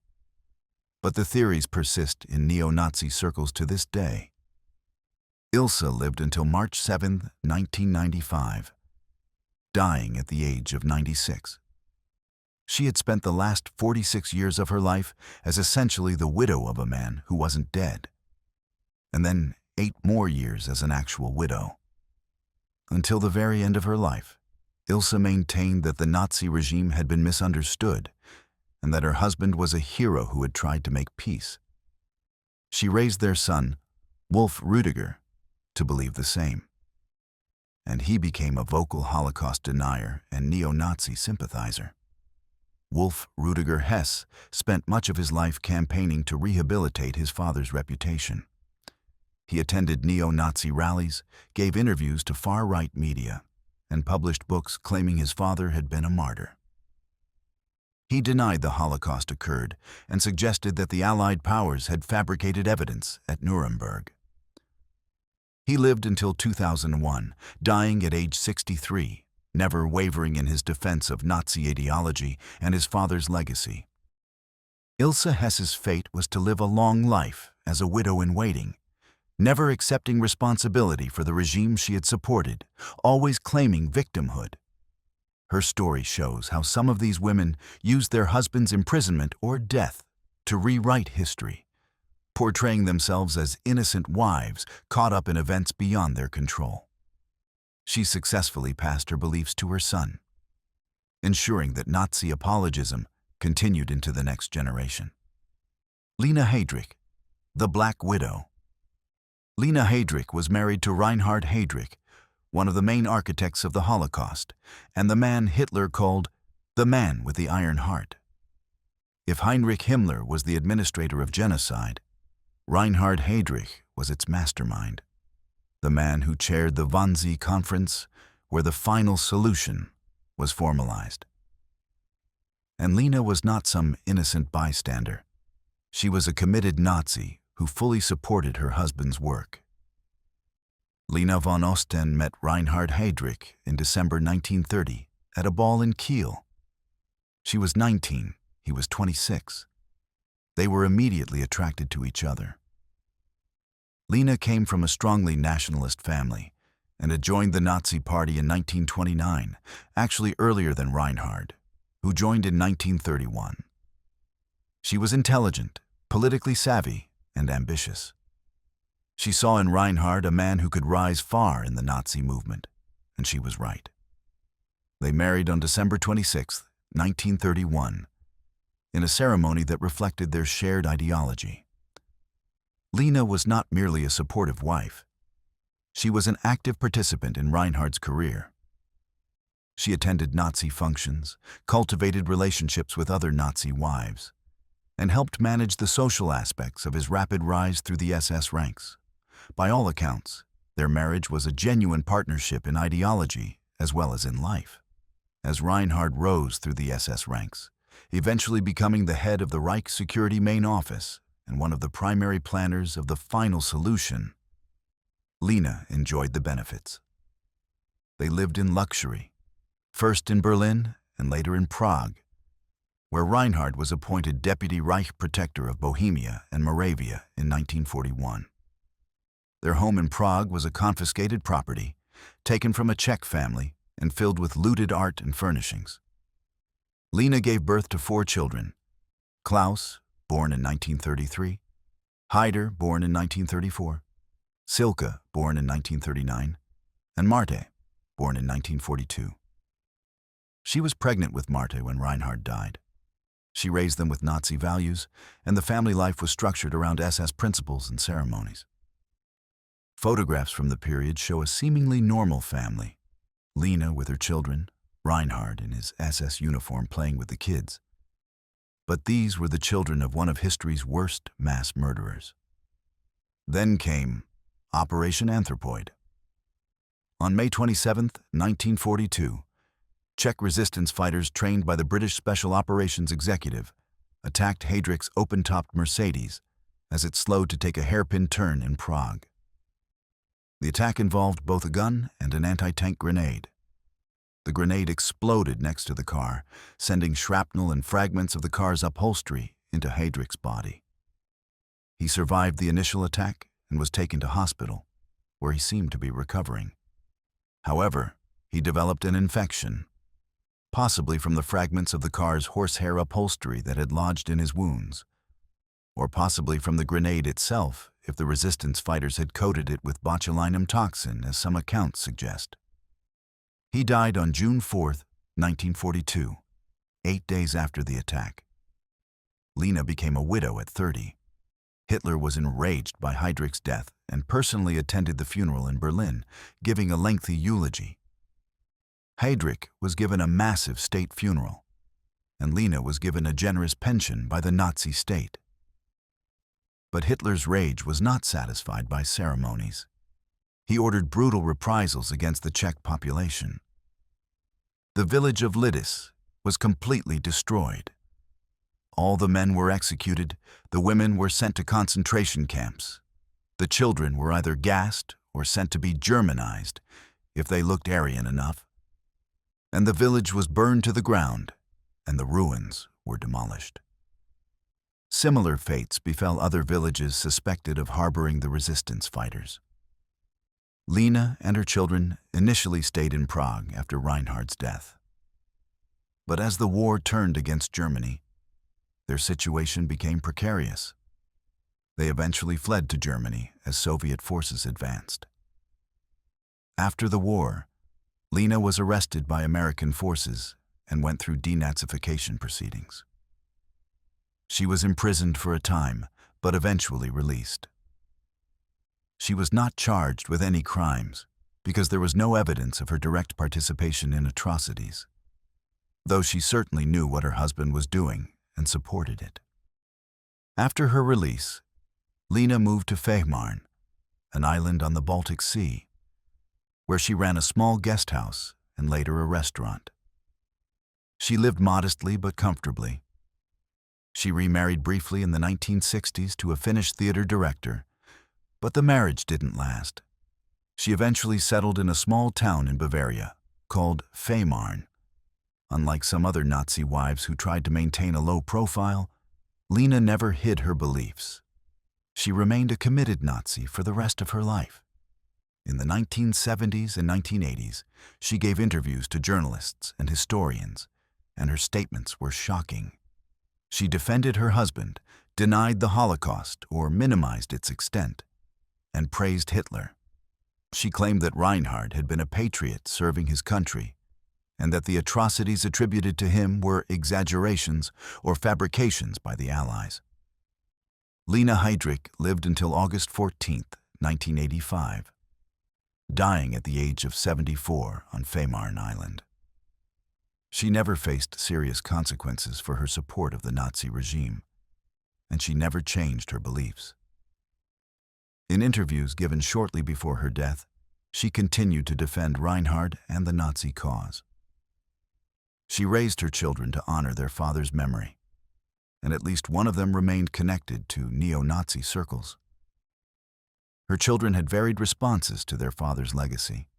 But the theories persist in neo-Nazi circles to this day. Ilse lived until March 7, 1995, dying at the age of 96. She had spent the last 46 years of her life as essentially the widow of a man who wasn't dead, and then 8 more years as an actual widow. Until the very end of her life, Ilse maintained that the Nazi regime had been misunderstood and that her husband was a hero who had tried to make peace. She raised their son, Wolf Rüdiger, to believe the same, and he became a vocal Holocaust denier and neo-Nazi sympathizer. Wolf Rüdiger Hess spent much of his life campaigning to rehabilitate his father's reputation. He attended neo-Nazi rallies, gave interviews to far-right media, and published books claiming his father had been a martyr. He denied the Holocaust occurred and suggested that the Allied powers had fabricated evidence at Nuremberg. He lived until 2001, dying at age 63, never wavering in his defense of Nazi ideology and his father's legacy. Ilse Hess's fate was to live a long life as a widow in waiting, never accepting responsibility for the regime she had supported, always claiming victimhood. Her story shows how some of these women used their husband's imprisonment or death to rewrite history, portraying themselves as innocent wives caught up in events beyond their control. She successfully passed her beliefs to her son, ensuring that Nazi apologism continued into the next generation. Lena Heydrich, the Black Widow. Lena Heydrich was married to Reinhard Heydrich, one of the main architects of the Holocaust, and the man Hitler called the man with the iron heart. If Heinrich Himmler was the administrator of genocide, Reinhard Heydrich was its mastermind, the man who chaired the Wannsee Conference where the final solution was formalized. And Lena was not some innocent bystander. She was a committed Nazi who fully supported her husband's work. Lena von Osten met Reinhard Heydrich in December 1930 at a ball in Kiel. She was 19, he was 26. They were immediately attracted to each other. Lena came from a strongly nationalist family and had joined the Nazi Party in 1929, actually earlier than Reinhard, who joined in 1931. She was intelligent, politically savvy, and ambitious. She saw in Reinhard a man who could rise far in the Nazi movement, and she was right. They married on December 26, 1931, in a ceremony that reflected their shared ideology. Lena was not merely a supportive wife. She was an active participant in Reinhard's career. She attended Nazi functions, cultivated relationships with other Nazi wives, and helped manage the social aspects of his rapid rise through the SS ranks. By all accounts, their marriage was a genuine partnership in ideology as well as in life. As Reinhard rose through the SS ranks, eventually becoming the head of the Reich Security Main Office and one of the primary planners of the final solution, Lena enjoyed the benefits. They lived in luxury, first in Berlin and later in Prague, where Reinhard was appointed Deputy Reich Protector of Bohemia and Moravia in 1941. Their home in Prague was a confiscated property, taken from a Czech family and filled with looted art and furnishings. Lena gave birth to 4 children: Klaus, born in 1933, Heider, born in 1934, Silke, born in 1939, and Marte, born in 1942. She was pregnant with Marte when Reinhard died. She raised them with Nazi values, and the family life was structured around SS principles and ceremonies. Photographs from the period show a seemingly normal family: Lena with her children, Reinhard in his SS uniform playing with the kids. But these were the children of one of history's worst mass murderers. Then came Operation Anthropoid. On May 27, 1942, Czech resistance fighters trained by the British Special Operations Executive attacked Heydrich's open-topped Mercedes as it slowed to take a hairpin turn in Prague. The attack involved both a gun and an anti-tank grenade. The grenade exploded next to the car, sending shrapnel and fragments of the car's upholstery into Heydrich's body. He survived the initial attack and was taken to hospital, where he seemed to be recovering. However, he developed an infection, possibly from the fragments of the car's horsehair upholstery that had lodged in his wounds, or possibly from the grenade itself if the resistance fighters had coated it with botulinum toxin, as some accounts suggest. He died on June 4, 1942, 8 days after the attack. Lena became a widow at 30. Hitler was enraged by Heydrich's death and personally attended the funeral in Berlin, giving a lengthy eulogy. Heydrich was given a massive state funeral, and Lena was given a generous pension by the Nazi state. But Hitler's rage was not satisfied by ceremonies. He ordered brutal reprisals against the Czech population. The village of Lidis was completely destroyed. All the men were executed, the women were sent to concentration camps. The children were either gassed or sent to be Germanized, if they looked Aryan enough. And the village was burned to the ground, and the ruins were demolished. Similar fates befell other villages suspected of harboring the resistance fighters. Lena and her children initially stayed in Prague after Reinhard's death. But as the war turned against Germany, their situation became precarious. They eventually fled to Germany as Soviet forces advanced. After the war, Lena was arrested by American forces and went through denazification proceedings. She was imprisoned for a time, but eventually released. She was not charged with any crimes because there was no evidence of her direct participation in atrocities, though she certainly knew what her husband was doing and supported it. After her release, Lena moved to Fehmarn, an island on the Baltic Sea, where she ran a small guest house and later a restaurant. She lived modestly but comfortably. She remarried briefly in the 1960s to a Finnish theater director, but the marriage didn't last. She eventually settled in a small town in Bavaria called Fehmarn. Unlike some other Nazi wives who tried to maintain a low profile, Lena never hid her beliefs. She remained a committed Nazi for the rest of her life. In the 1970s and 1980s, she gave interviews to journalists and historians, and her statements were shocking. She defended her husband, denied the Holocaust or minimized its extent, and praised Hitler. She claimed that Reinhard had been a patriot serving his country, and that the atrocities attributed to him were exaggerations or fabrications by the Allies. Lena Heydrich lived until August 14, 1985, dying at the age of 74 on Fehmarn Island. She never faced serious consequences for her support of the Nazi regime, and she never changed her beliefs. In interviews given shortly before her death, she continued to defend Reinhard and the Nazi cause. She raised her children to honor their father's memory, and at least one of them remained connected to neo-Nazi circles. Her children had varied responses to their father's legacy.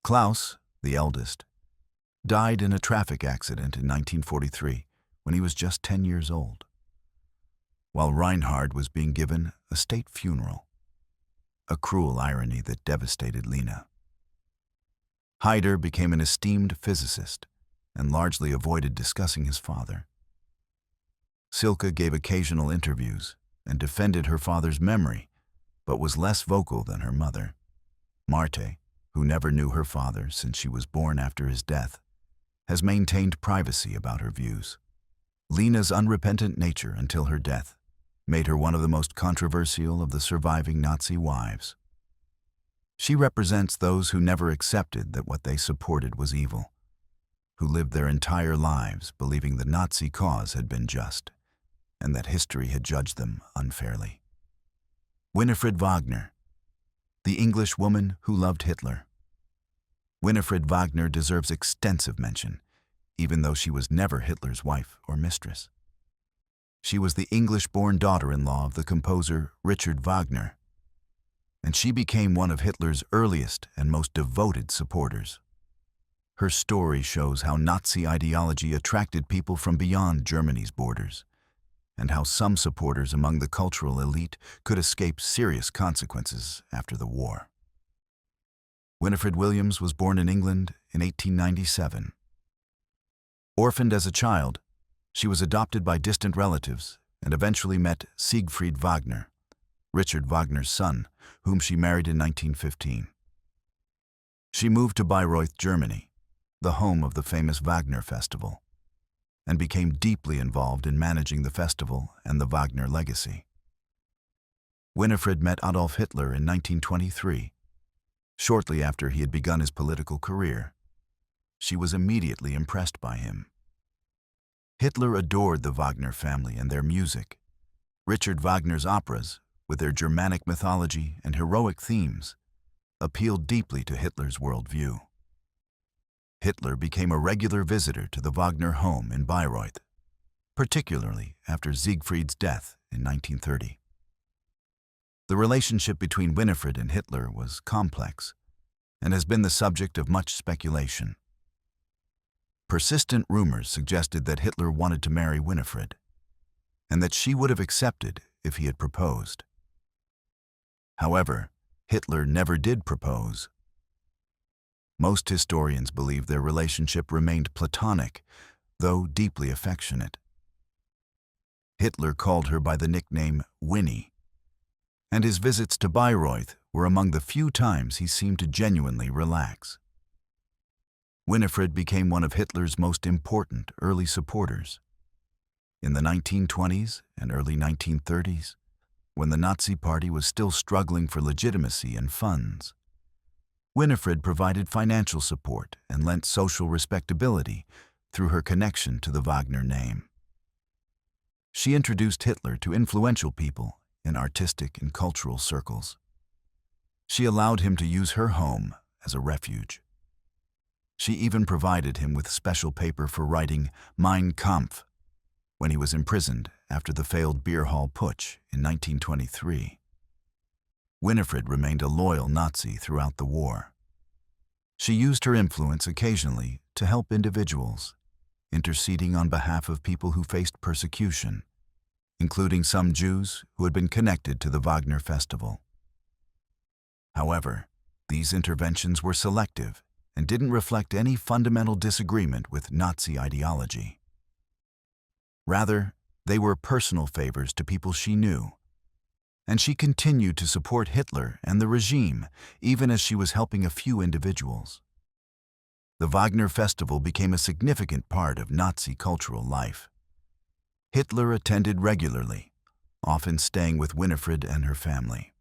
Klaus, the eldest, died in a traffic accident in 1943 when he was just 10 years old, while Reinhard was being given a state funeral, a cruel irony that devastated Lena. Haider became an esteemed physicist and largely avoided discussing his father. Silke gave occasional interviews and defended her father's memory, but was less vocal than her mother. Marte, who never knew her father since she was born after his death, has maintained privacy about her views. Lena's unrepentant nature until her death made her one of the most controversial of the surviving Nazi wives. She represents those who never accepted that what they supported was evil, who lived their entire lives believing the Nazi cause had been just, and that history had judged them unfairly. Winifred Wagner, the English woman who loved Hitler. Winifred Wagner deserves extensive mention, even though she was never Hitler's wife or mistress. She was the English-born daughter-in-law of the composer Richard Wagner, and she became one of Hitler's earliest and most devoted supporters. Her story shows how Nazi ideology attracted people from beyond Germany's borders, and how some supporters among the cultural elite could escape serious consequences after the war. Winifred Williams was born in England in 1897. Orphaned as a child, she was adopted by distant relatives and eventually met Siegfried Wagner, Richard Wagner's son, whom she married in 1915. She moved to Bayreuth, Germany, the home of the famous Wagner Festival, and became deeply involved in managing the festival and the Wagner legacy. Winifred met Adolf Hitler in 1923. Shortly after he had begun his political career, she was immediately impressed by him. Hitler adored the Wagner family and their music. Richard Wagner's operas, with their Germanic mythology and heroic themes, appealed deeply to Hitler's worldview. Hitler became a regular visitor to the Wagner home in Bayreuth, particularly after Siegfried's death in 1930. The relationship between Winifred and Hitler was complex and has been the subject of much speculation. Persistent rumors suggested that Hitler wanted to marry Winifred, and that she would have accepted if he had proposed. However, Hitler never did propose. Most historians believe their relationship remained platonic, though deeply affectionate. Hitler called her by the nickname Winnie, and his visits to Bayreuth were among the few times he seemed to genuinely relax. Winifred became one of Hitler's most important early supporters. In the 1920s and early 1930s, when the Nazi Party was still struggling for legitimacy and funds, Winifred provided financial support and lent social respectability through her connection to the Wagner name. She introduced Hitler to influential people in artistic and cultural circles. She allowed him to use her home as a refuge. She even provided him with special paper for writing Mein Kampf when he was imprisoned after the failed beer hall putsch in 1923. Winifred remained a loyal Nazi throughout the war. She used her influence occasionally to help individuals, interceding on behalf of people who faced persecution, including some Jews who had been connected to the Wagner Festival. However, these interventions were selective and didn't reflect any fundamental disagreement with Nazi ideology. Rather, they were personal favors to people she knew, and she continued to support Hitler and the regime even as she was helping a few individuals. The Wagner Festival became a significant part of Nazi cultural life. Hitler attended regularly, often staying with Winifred and her family.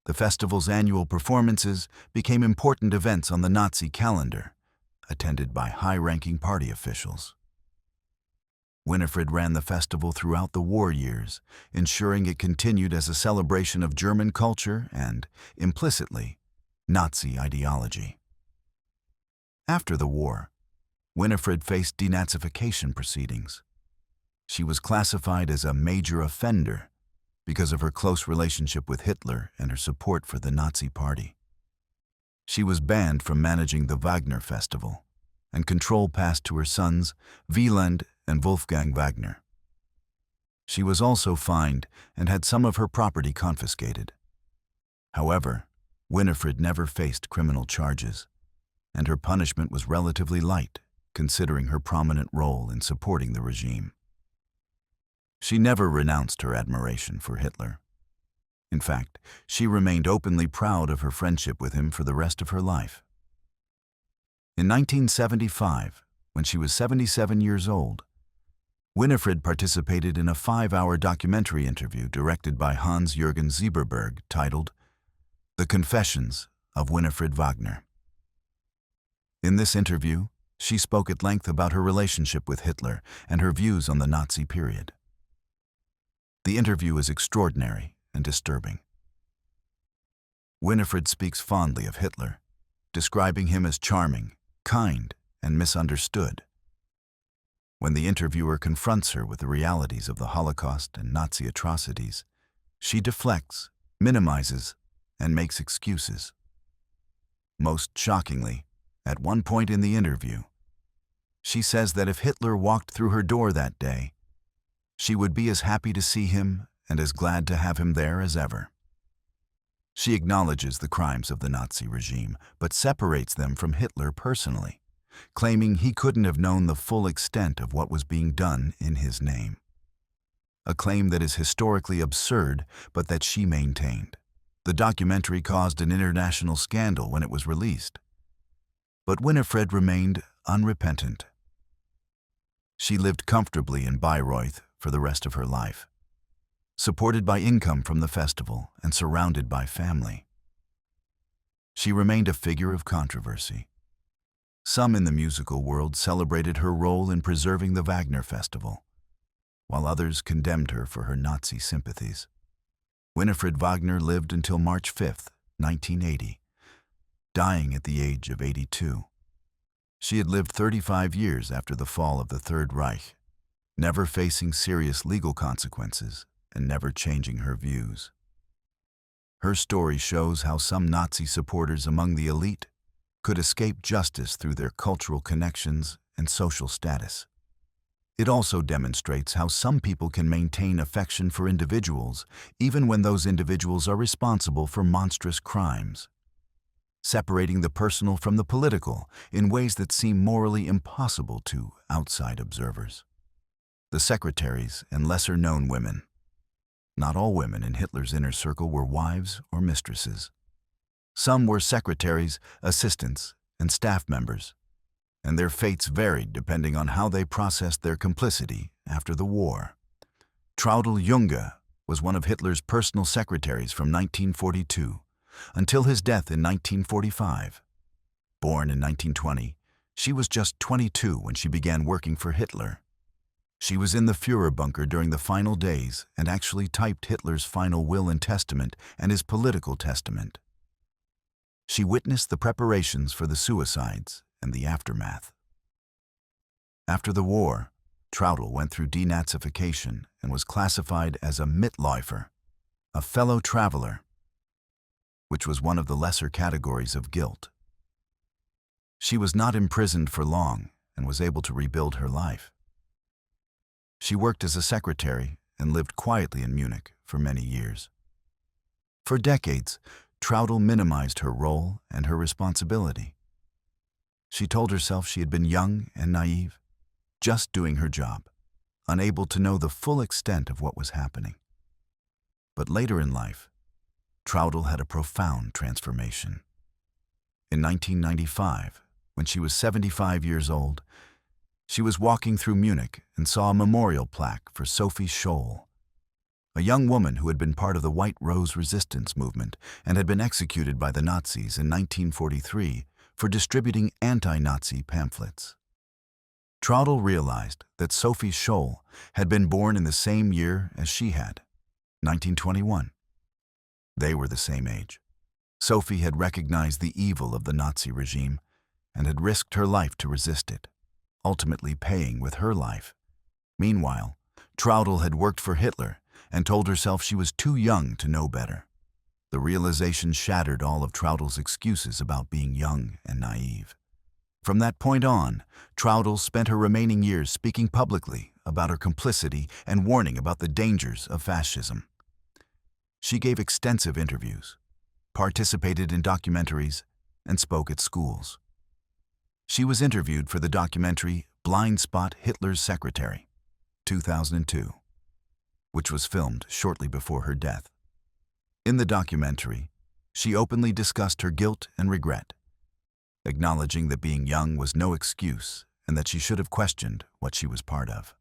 The festival's annual performances became important events on the Nazi calendar, attended by high-ranking party officials. Winifred ran the festival throughout the war years, ensuring it continued as a celebration of German culture and, implicitly, Nazi ideology. After the war, Winifred faced denazification proceedings. She was classified as a major offender because of her close relationship with Hitler and her support for the Nazi Party. She was banned from managing the Wagner Festival, and control passed to her sons Wieland and Wolfgang Wagner. She was also fined and had some of her property confiscated. However, Winifred never faced criminal charges, and her punishment was relatively light, considering her prominent role in supporting the regime. She never renounced her admiration for Hitler. In fact, she remained openly proud of her friendship with him for the rest of her life. In 1975, when she was 77 years old, Winifred participated in a 5-hour documentary interview directed by Hans-Jürgen Sieberberg titled The Confessions of Winifred Wagner. In this interview, she spoke at length about her relationship with Hitler and her views on the Nazi period. The interview is extraordinary and disturbing. Winifred speaks fondly of Hitler, describing him as charming, kind, and misunderstood. When the interviewer confronts her with the realities of the Holocaust and Nazi atrocities, she deflects, minimizes, and makes excuses. Most shockingly, at one point in the interview, she says that if Hitler walked through her door that day, she would be as happy to see him and as glad to have him there as ever. She acknowledges the crimes of the Nazi regime, but separates them from Hitler personally, claiming he couldn't have known the full extent of what was being done in his name. A claim that is historically absurd, but that she maintained. The documentary caused an international scandal when it was released. But Winifred remained unrepentant. She lived comfortably in Bayreuth for the rest of her life, supported by income from the festival and surrounded by family. She remained a figure of controversy. Some in the musical world celebrated her role in preserving the Wagner Festival, while others condemned her for her Nazi sympathies. Winifred Wagner lived until March 5, 1980, dying at the age of 82. She had lived 35 years after the fall of the Third Reich, never facing serious legal consequences and never changing her views. Her story shows how some Nazi supporters among the elite could escape justice through their cultural connections and social status. It also demonstrates how some people can maintain affection for individuals even when those individuals are responsible for monstrous crimes, separating the personal from the political in ways that seem morally impossible to outside observers. The secretaries and lesser-known women. Not all women in Hitler's inner circle were wives or mistresses. Some were secretaries, assistants, and staff members, and their fates varied depending on how they processed their complicity after the war. Traudl Junge was one of Hitler's personal secretaries from 1942 until his death in 1945. Born in 1920, she was just 22 when she began working for Hitler. She was in the Führer bunker during the final days and actually typed Hitler's final will and testament and his political testament. She witnessed the preparations for the suicides and the aftermath. After the war, Traudl went through denazification and was classified as a Mitläufer, a fellow traveler, which was one of the lesser categories of guilt. She was not imprisoned for long and was able to rebuild her life. She worked as a secretary and lived quietly in Munich for many years. For decades, Traudl minimized her role and her responsibility. She told herself she had been young and naive, just doing her job, unable to know the full extent of what was happening. But later in life, Traudl had a profound transformation. In 1995, when she was 75 years old, she was walking through Munich and saw a memorial plaque for Sophie Scholl, a young woman who had been part of the White Rose resistance movement and had been executed by the Nazis in 1943 for distributing anti-Nazi pamphlets. Traudl realized that Sophie Scholl had been born in the same year as she had, 1921. They were the same age. Sophie had recognized the evil of the Nazi regime and had risked her life to resist it, ultimately paying with her life. Meanwhile, Traudl had worked for Hitler and told herself she was too young to know better. The realization shattered all of Traudl's excuses about being young and naive. From that point on, Traudl spent her remaining years speaking publicly about her complicity and warning about the dangers of fascism. She gave extensive interviews, participated in documentaries, and spoke at schools. She was interviewed for the documentary Blind Spot: Hitler's Secretary, 2002, which was filmed shortly before her death. In the documentary, she openly discussed her guilt and regret, acknowledging that being young was no excuse and that she should have questioned what she was part of.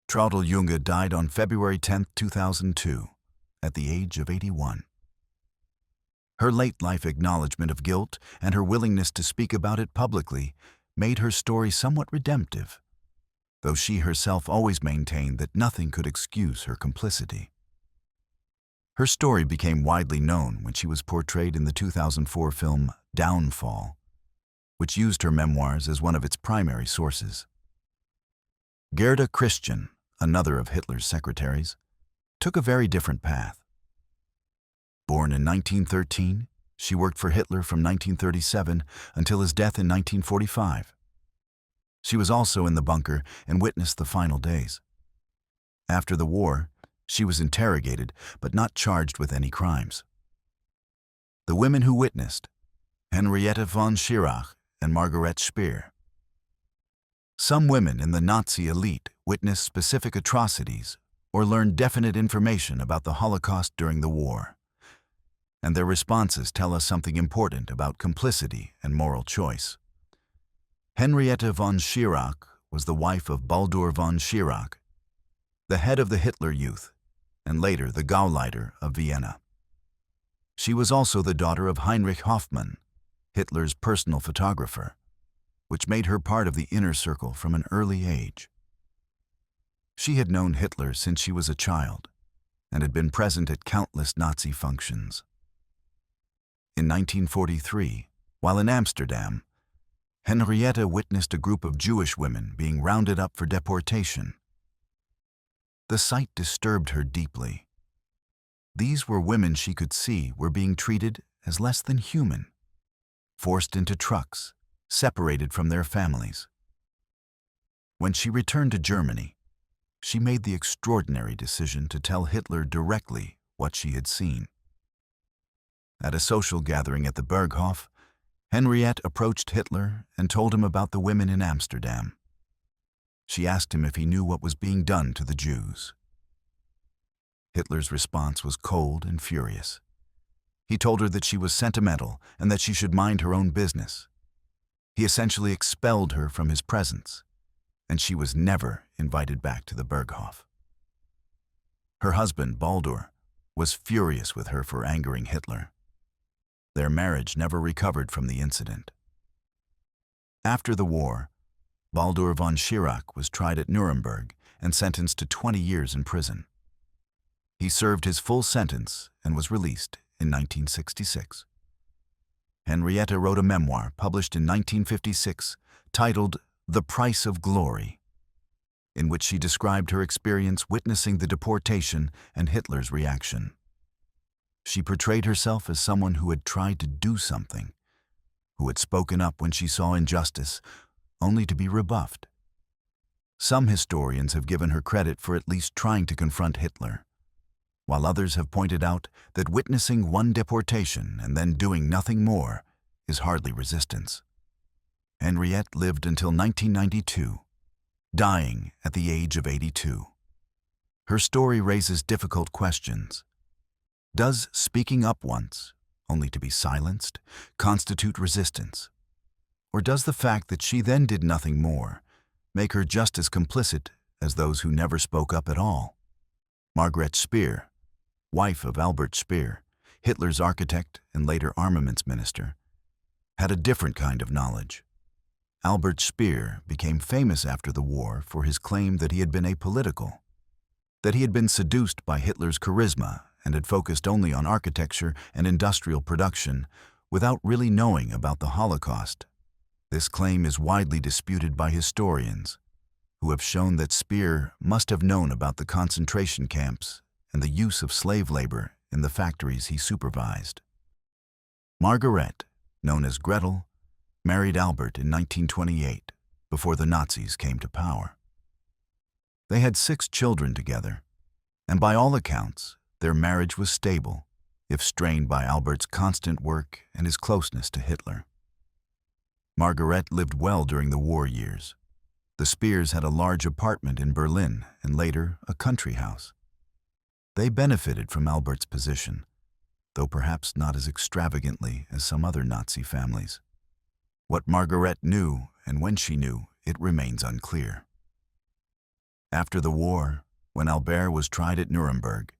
Traudl Junge died on February 10, 2002, at the age of 81. Her late-life acknowledgement of guilt and her willingness to speak about it publicly made her story somewhat redemptive, though she herself always maintained that nothing could excuse her complicity. Her story became widely known when she was portrayed in the 2004 film Downfall, which used her memoirs as one of its primary sources. Gerda Christian, another of Hitler's secretaries, took a very different path. Born in 1913, she worked for Hitler from 1937 until his death in 1945. She was also in the bunker and witnessed the final days. After the war, she was interrogated but not charged with any crimes. The women who witnessed: Henriette von Schirach and Margaret Speer. Some women in the Nazi elite witnessed specific atrocities or learned definite information about the Holocaust during the war, and their responses tell us something important about complicity and moral choice. Henriette von Schirach was the wife of Baldur von Schirach, the head of the Hitler Youth, and later the Gauleiter of Vienna. She was also the daughter of Heinrich Hoffmann, Hitler's personal photographer, which made her part of the inner circle from an early age. She had known Hitler since she was a child and had been present at countless Nazi functions. In 1943, while in Amsterdam, Henriette witnessed a group of Jewish women being rounded up for deportation. The sight disturbed her deeply. These were women she could see were being treated as less than human, forced into trucks, separated from their families. When she returned to Germany, she made the extraordinary decision to tell Hitler directly what she had seen. At a social gathering at the Berghof, Henriette approached Hitler and told him about the women in Amsterdam. She asked him if he knew what was being done to the Jews. Hitler's response was cold and furious. He told her that she was sentimental and that she should mind her own business. He essentially expelled her from his presence, and she was never invited back to the Berghof. Her husband, Baldur, was furious with her for angering Hitler. Their marriage never recovered from the incident. After the war, Baldur von Schirach was tried at Nuremberg and sentenced to 20 years in prison. He served his full sentence and was released in 1966. Henriette wrote a memoir published in 1956 titled The Price of Glory, in which she described her experience witnessing the deportation and Hitler's reaction. She portrayed herself as someone who had tried to do something, who had spoken up when she saw injustice, only to be rebuffed. Some historians have given her credit for at least trying to confront Hitler, while others have pointed out that witnessing one deportation and then doing nothing more is hardly resistance. Henriette lived until 1992, dying at the age of 82. Her story raises difficult questions. Does speaking up once, only to be silenced, constitute resistance? Or does the fact that she then did nothing more make her just as complicit as those who never spoke up at all? Margret Speer, wife of Albert Speer, Hitler's architect and later armaments minister, had a different kind of knowledge. Albert Speer became famous after the war for his claim that he had been apolitical, that he had been seduced by Hitler's charisma and had focused only on architecture and industrial production without really knowing about the Holocaust. This claim is widely disputed by historians, who have shown that Speer must have known about the concentration camps and the use of slave labor in the factories he supervised. Margaret, known as Gretel, married Albert in 1928, before the Nazis came to power. They had 6 children together, and by all accounts, their marriage was stable, if strained by Albert's constant work and his closeness to Hitler. Margaret lived well during the war years. The Speers had a large apartment in Berlin and later a country house. They benefited from Albert's position, though perhaps not as extravagantly as some other Nazi families. What Margaret knew and when she knew, it remains unclear. After the war, when Albert was tried at Nuremberg,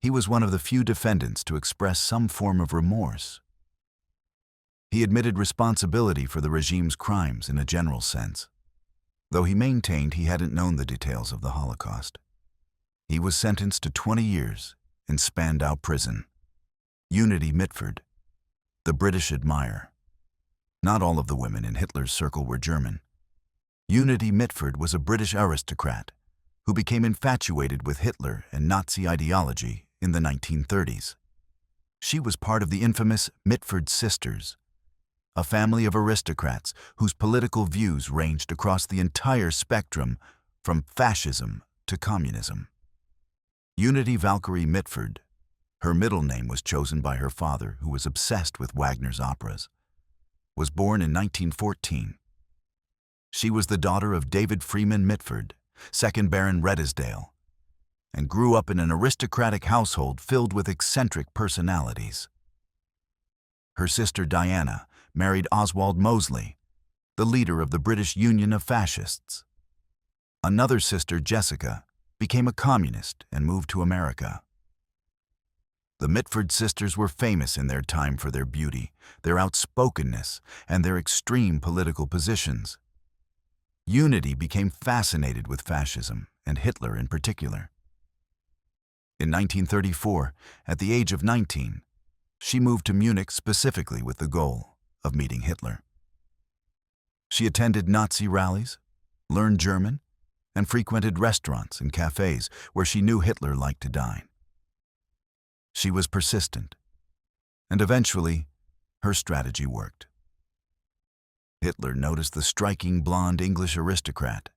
he was one of the few defendants to express some form of remorse. He admitted responsibility for the regime's crimes in a general sense, though he maintained he hadn't known the details of the Holocaust. He was sentenced to 20 years in Spandau prison. Unity Mitford, the British admire. Not all of the women in Hitler's circle were German. Unity Mitford was a British aristocrat who became infatuated with Hitler and Nazi ideology in the 1930s. She was part of the infamous Mitford sisters, a family of aristocrats whose political views ranged across the entire spectrum from fascism to communism. Unity Valkyrie Mitford, her middle name was chosen by her father, who was obsessed with Wagner's operas, was born in 1914. She was the daughter of David Freeman Mitford, 2nd Baron Redesdale, and grew up in an aristocratic household filled with eccentric personalities. Her sister Diana married Oswald Mosley, the leader of the British Union of Fascists. Another sister, Jessica, became a communist and moved to America. The Mitford sisters were famous in their time for their beauty, their outspokenness, and their extreme political positions. Unity became fascinated with fascism, and Hitler in particular. In 1934, at the age of 19, she moved to Munich specifically with the goal of meeting Hitler. She attended Nazi rallies, learned German, and frequented restaurants and cafes where she knew Hitler liked to dine. She was persistent, and eventually, her strategy worked. Hitler noticed the striking blonde English aristocrat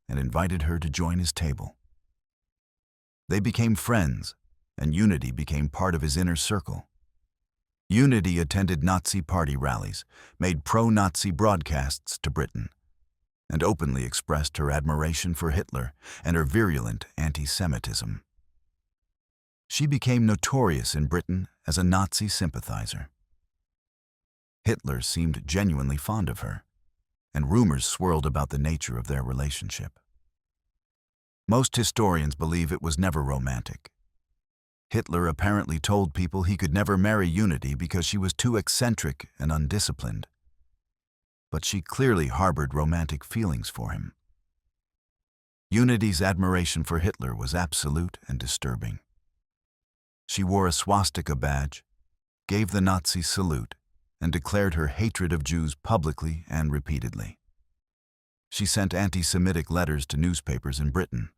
and invited her to join his table. They became friends, and Unity became part of his inner circle. Unity attended Nazi party rallies, made pro-Nazi broadcasts to Britain, and openly expressed her admiration for Hitler and her virulent anti-Semitism. She became notorious in Britain as a Nazi sympathizer. Hitler seemed genuinely fond of her, and rumors swirled about the nature of their relationship. Most historians believe it was never romantic. Hitler apparently told people he could never marry Unity because she was too eccentric and undisciplined. But she clearly harbored romantic feelings for him. Unity's admiration for Hitler was absolute and disturbing. She wore a swastika badge, gave the Nazi salute, and declared her hatred of Jews publicly and repeatedly. She sent anti-Semitic letters to newspapers in Britain.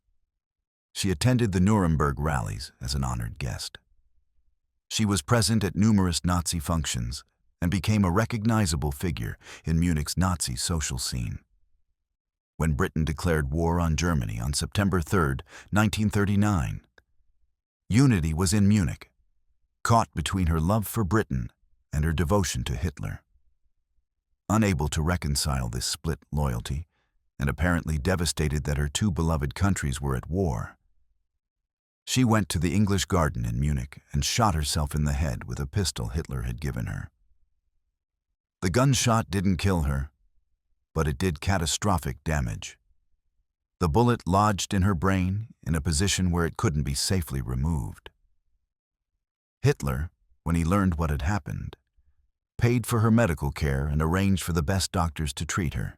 She attended the Nuremberg rallies as an honored guest. She was present at numerous Nazi functions and became a recognizable figure in Munich's Nazi social scene. When Britain declared war on Germany on September 3, 1939, Unity was in Munich, caught between her love for Britain and her devotion to Hitler. Unable to reconcile this split loyalty, and apparently devastated that her two beloved countries were at war, she went to the English Garden in Munich and shot herself in the head with a pistol Hitler had given her. The gunshot didn't kill her, but it did catastrophic damage. The bullet lodged in her brain in a position where it couldn't be safely removed. Hitler, when he learned what had happened, paid for her medical care and arranged for the best doctors to treat her.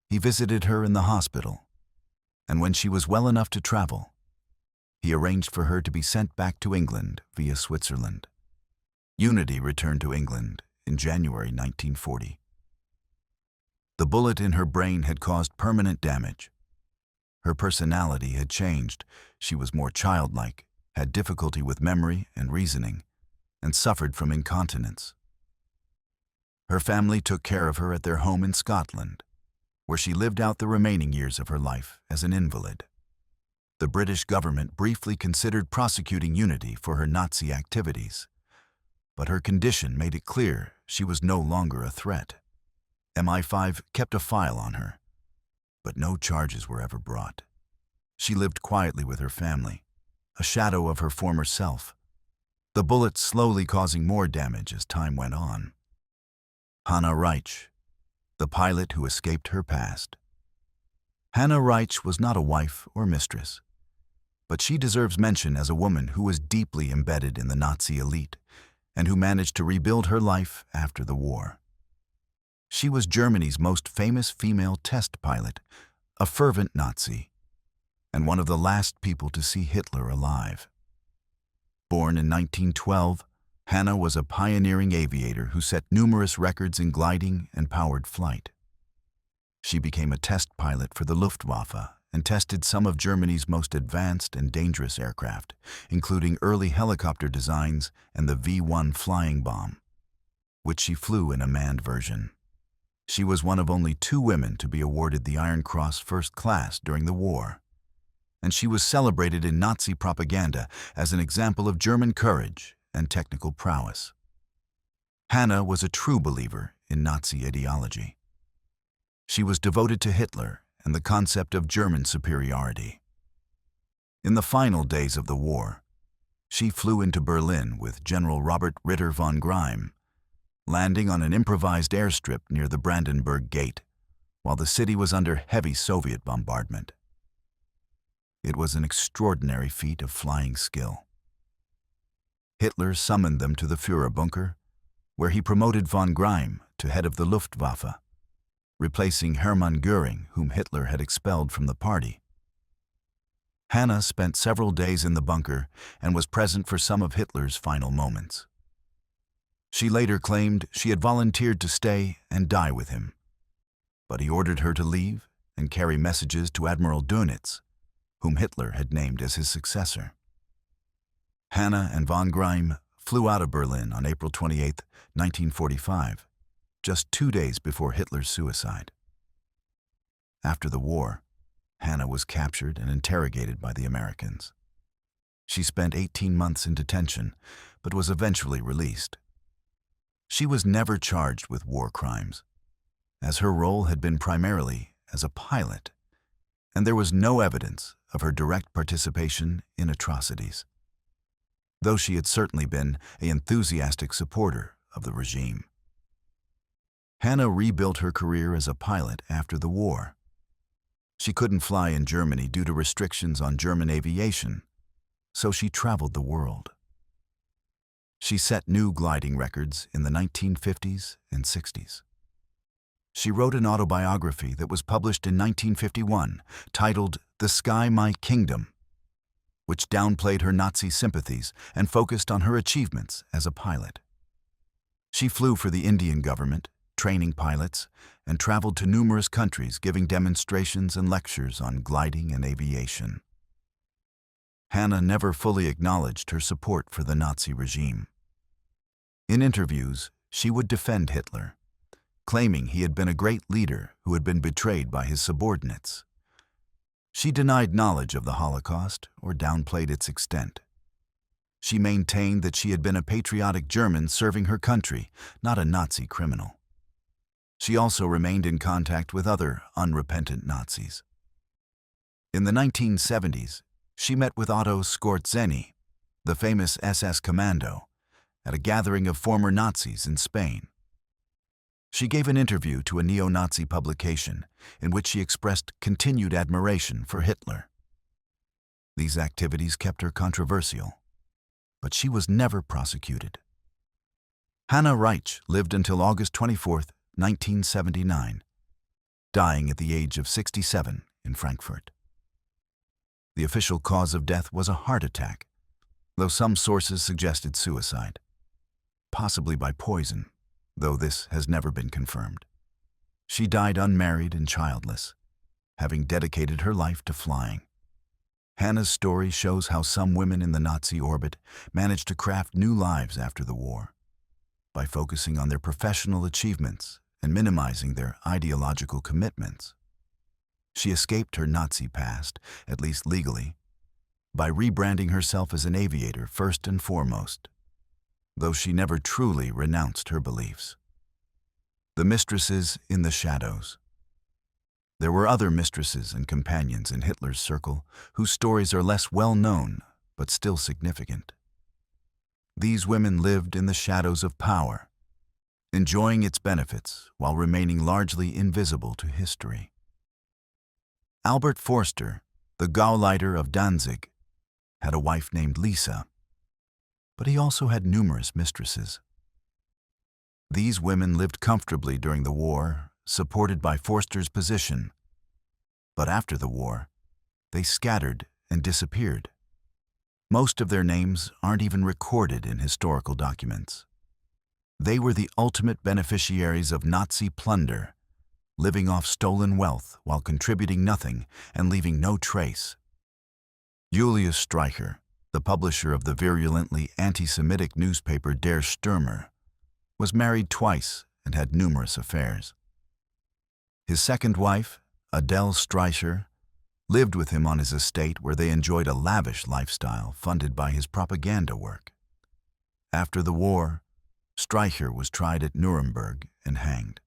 He visited her in the hospital, and when she was well enough to travel, he arranged for her to be sent back to England via Switzerland. Unity returned to England in January 1940. The bullet in her brain had caused permanent damage. Her personality had changed. She was more childlike, had difficulty with memory and reasoning, and suffered from incontinence. Her family took care of her at their home in Scotland, where she lived out the remaining years of her life as an invalid. The British government briefly considered prosecuting Unity for her Nazi activities, but her condition made it clear she was no longer a threat. MI5 kept a file on her, but no charges were ever brought. She lived quietly with her family, a shadow of her former self, the bullets slowly causing more damage as time went on. Hannah Reich, the pilot who escaped her past. Hannah Reich was not a wife or mistress, but she deserves mention as a woman who was deeply embedded in the Nazi elite and who managed to rebuild her life after the war. She was Germany's most famous female test pilot, a fervent Nazi, and one of the last people to see Hitler alive. Born in 1912, Hannah was a pioneering aviator who set numerous records in gliding and powered flight. She became a test pilot for the Luftwaffe and tested some of Germany's most advanced and dangerous aircraft, including early helicopter designs and the V-1 flying bomb, which she flew in a manned version. She was one of only 2 women to be awarded the Iron Cross First Class during the war, and she was celebrated in Nazi propaganda as an example of German courage and technical prowess. Hannah was a true believer in Nazi ideology. She was devoted to Hitler and the concept of German superiority. In the final days of the war, she flew into Berlin with General Robert Ritter von Greim, landing on an improvised airstrip near the Brandenburg Gate, while the city was under heavy Soviet bombardment. It was an extraordinary feat of flying skill. Hitler summoned them to the Führerbunker, where he promoted von Greim to head of the Luftwaffe, replacing Hermann Göring, whom Hitler had expelled from the party. Hannah spent several days in the bunker and was present for some of Hitler's final moments. She later claimed she had volunteered to stay and die with him, but he ordered her to leave and carry messages to Admiral Dönitz, whom Hitler had named as his successor. Hannah and von Greim flew out of Berlin on April 28, 1945, just 2 days before Hitler's suicide. After the war, Hannah was captured and interrogated by the Americans. She spent 18 months in detention, but was eventually released. She was never charged with war crimes, as her role had been primarily as a pilot, and there was no evidence of her direct participation in atrocities, though she had certainly been an enthusiastic supporter of the regime. Hannah rebuilt her career as a pilot after the war. She couldn't fly in Germany due to restrictions on German aviation, so she traveled the world. She set new gliding records in the 1950s and 60s. She wrote an autobiography that was published in 1951, titled "The Sky My Kingdom," which downplayed her Nazi sympathies and focused on her achievements as a pilot. She flew for the Indian government, training pilots, and traveled to numerous countries giving demonstrations and lectures on gliding and aviation. Hannah never fully acknowledged her support for the Nazi regime. In interviews, she would defend Hitler, claiming he had been a great leader who had been betrayed by his subordinates. She denied knowledge of the Holocaust or downplayed its extent. She maintained that she had been a patriotic German serving her country, not a Nazi criminal. She also remained in contact with other unrepentant Nazis. In the 1970s, she met with Otto Skorzeny, the famous SS commando, at a gathering of former Nazis in Spain. She gave an interview to a neo-Nazi publication in which she expressed continued admiration for Hitler. These activities kept her controversial, but she was never prosecuted. Hannah Reich lived until August 24, 1979, dying at the age of 67 in Frankfurt. The official cause of death was a heart attack, though some sources suggested suicide, possibly by poison, though this has never been confirmed. She died unmarried and childless, having dedicated her life to flying. Hannah's story shows how some women in the Nazi orbit managed to craft new lives after the war, by focusing on their professional achievements and minimizing their ideological commitments. She escaped her Nazi past, at least legally, by rebranding herself as an aviator first and foremost, though she never truly renounced her beliefs. The Mistresses in the Shadows. There were other mistresses and companions in Hitler's circle whose stories are less well known but still significant. These women lived in the shadows of power, enjoying its benefits while remaining largely invisible to history. Albert Forster, the Gauleiter of Danzig, had a wife named Lisa, but he also had numerous mistresses. These women lived comfortably during the war, supported by Forster's position, but after the war, they scattered and disappeared. Most of their names aren't even recorded in historical documents. They were the ultimate beneficiaries of Nazi plunder, living off stolen wealth while contributing nothing and leaving no trace. Julius Streicher, the publisher of the virulently anti-Semitic newspaper Der Stürmer, was married twice and had numerous affairs. His second wife, Adele Streicher, lived with him on his estate where they enjoyed a lavish lifestyle funded by his propaganda work. After the war, Streicher was tried at Nuremberg and hanged.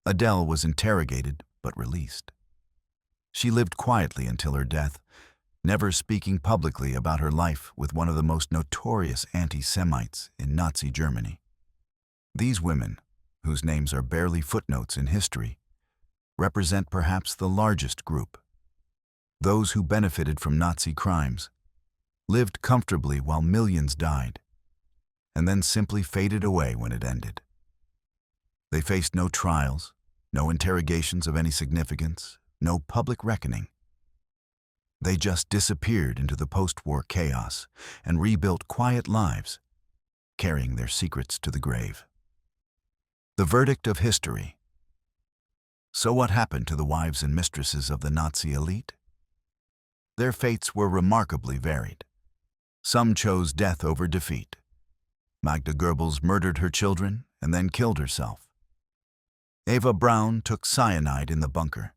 Adele was interrogated but released. She lived quietly until her death, never speaking publicly about her life with one of the most notorious anti-Semites in Nazi Germany. These women, whose names are barely footnotes in history, represent perhaps the largest group. Those who benefited from Nazi crimes, lived comfortably while millions died, and then simply faded away when it ended. They faced no trials, no interrogations of any significance, no public reckoning. They just disappeared into the post-war chaos and rebuilt quiet lives, carrying their secrets to the grave. The verdict of history. So what happened to the wives and mistresses of the Nazi elite? Their fates were remarkably varied. Some chose death over defeat. Magda Goebbels murdered her children and then killed herself. Eva Braun took cyanide in the bunker.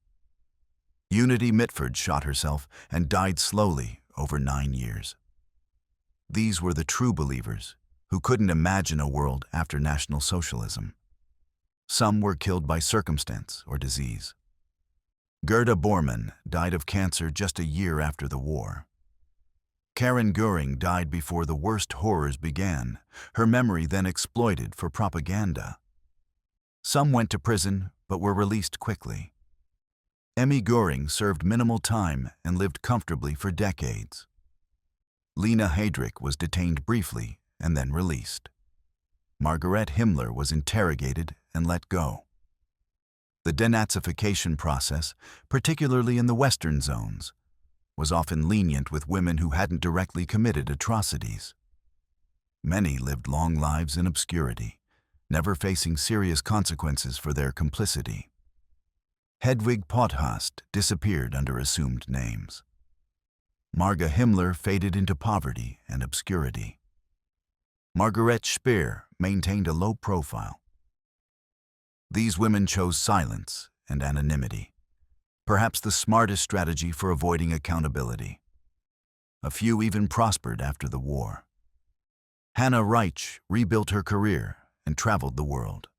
Unity Mitford shot herself and died slowly over 9 years. These were the true believers who couldn't imagine a world after National Socialism. Some were killed by circumstance or disease. Gerda Bormann died of cancer just a year after the war. Karen Göring died before the worst horrors began, her memory then exploited for propaganda. Some went to prison but were released quickly. Emmy Göring served minimal time and lived comfortably for decades. Lena Heydrich was detained briefly and then released. Margaret Himmler was interrogated and let go. The denazification process, particularly in the Western zones, was often lenient with women who hadn't directly committed atrocities. Many lived long lives in obscurity, never facing serious consequences for their complicity. Hedwig Potthast disappeared under assumed names. Marga Himmler faded into poverty and obscurity. Margaret Speer maintained a low profile. These women chose silence and anonymity, perhaps the smartest strategy for avoiding accountability. A few even prospered after the war. Hannah Reich rebuilt her career and traveled the world.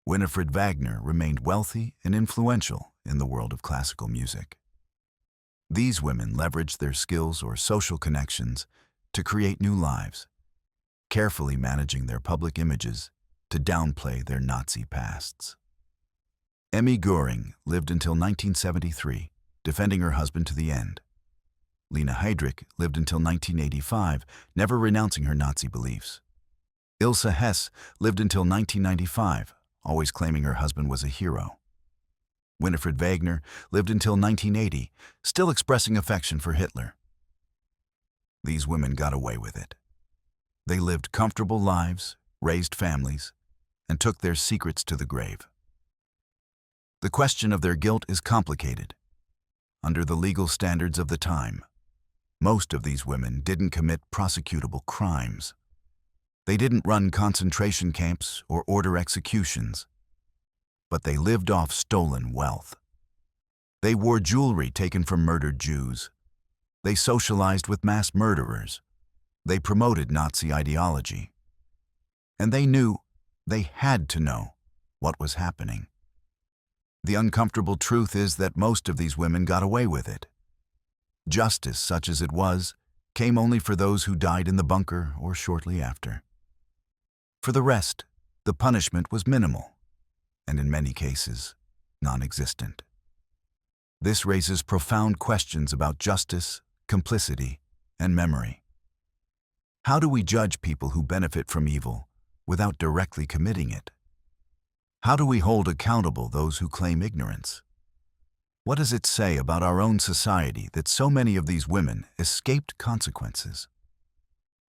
Winifred Wagner remained wealthy and influential in the world of classical music. These women leveraged their skills or social connections to create new lives, carefully managing their public images to downplay their Nazi pasts. Emmy Göring lived until 1973, defending her husband to the end. Lena Heydrich lived until 1985, never renouncing her Nazi beliefs. Ilse Hess lived until 1995, always claiming her husband was a hero. Winifred Wagner lived until 1980, still expressing affection for Hitler. These women got away with it. They lived comfortable lives, raised families, and took their secrets to the grave. The question of their guilt is complicated. Under the legal standards of the time, most of these women didn't commit prosecutable crimes. They didn't run concentration camps or order executions, but they lived off stolen wealth. They wore jewelry taken from murdered Jews. They socialized with mass murderers. They promoted Nazi ideology. And they knew, they had to know, what was happening. The uncomfortable truth is that most of these women got away with it. Justice, such as it was, came only for those who died in the bunker or shortly after. For the rest, the punishment was minimal, and in many cases, non-existent. This raises profound questions about justice, complicity, and memory. How do we judge people who benefit from evil without directly committing it? How do we hold accountable those who claim ignorance? What does it say about our own society that so many of these women escaped consequences?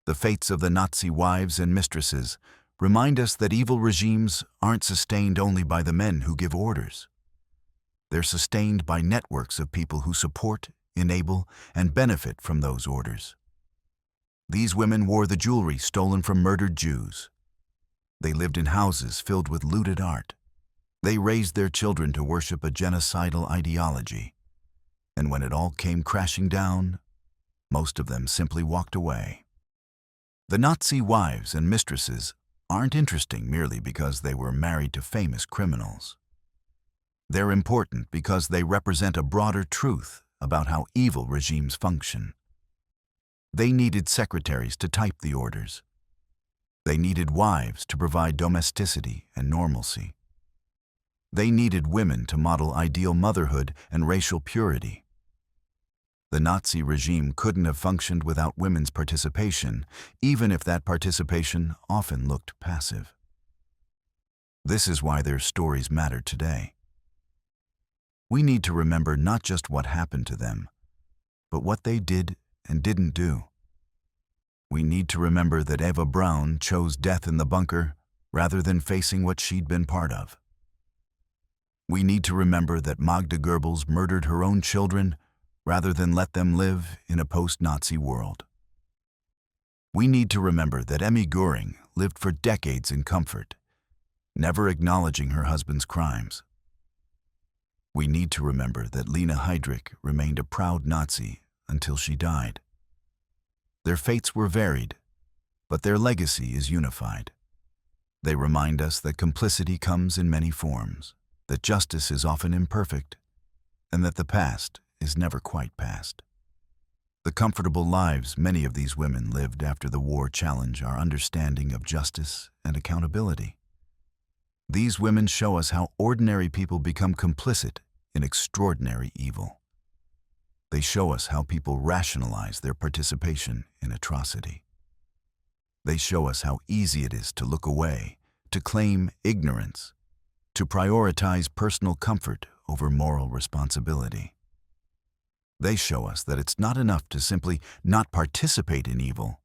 The fates of the Nazi wives and mistresses remind us that evil regimes aren't sustained only by the men who give orders. They're sustained by networks of people who support, enable, and benefit from those orders. These women wore the jewelry stolen from murdered Jews. They lived in houses filled with looted art. They raised their children to worship a genocidal ideology. And when it all came crashing down, most of them simply walked away. The Nazi wives and mistresses aren't interesting merely because they were married to famous criminals. They're important because they represent a broader truth about how evil regimes function. They needed secretaries to type the orders. They needed wives to provide domesticity and normalcy. They needed women to model ideal motherhood and racial purity. The Nazi regime couldn't have functioned without women's participation, even if that participation often looked passive. This is why their stories matter today. We need to remember not just what happened to them, but what they did and didn't do. We need to remember that Eva Braun chose death in the bunker rather than facing what she'd been part of. We need to remember that Magda Goebbels murdered her own children rather than let them live in a post-Nazi world. We need to remember that Emmy Göring lived for decades in comfort, never acknowledging her husband's crimes. We need to remember that Lena Heydrich remained a proud Nazi until she died. Their fates were varied, but their legacy is unified. They remind us that complicity comes in many forms, that justice is often imperfect, and that the past is never quite past. The comfortable lives many of these women lived after the war challenge our understanding of justice and accountability. These women show us how ordinary people become complicit in extraordinary evil. They show us how people rationalize their participation in atrocity. They show us how easy it is to look away, to claim ignorance, to prioritize personal comfort over moral responsibility. They show us that it's not enough to simply not participate in evil.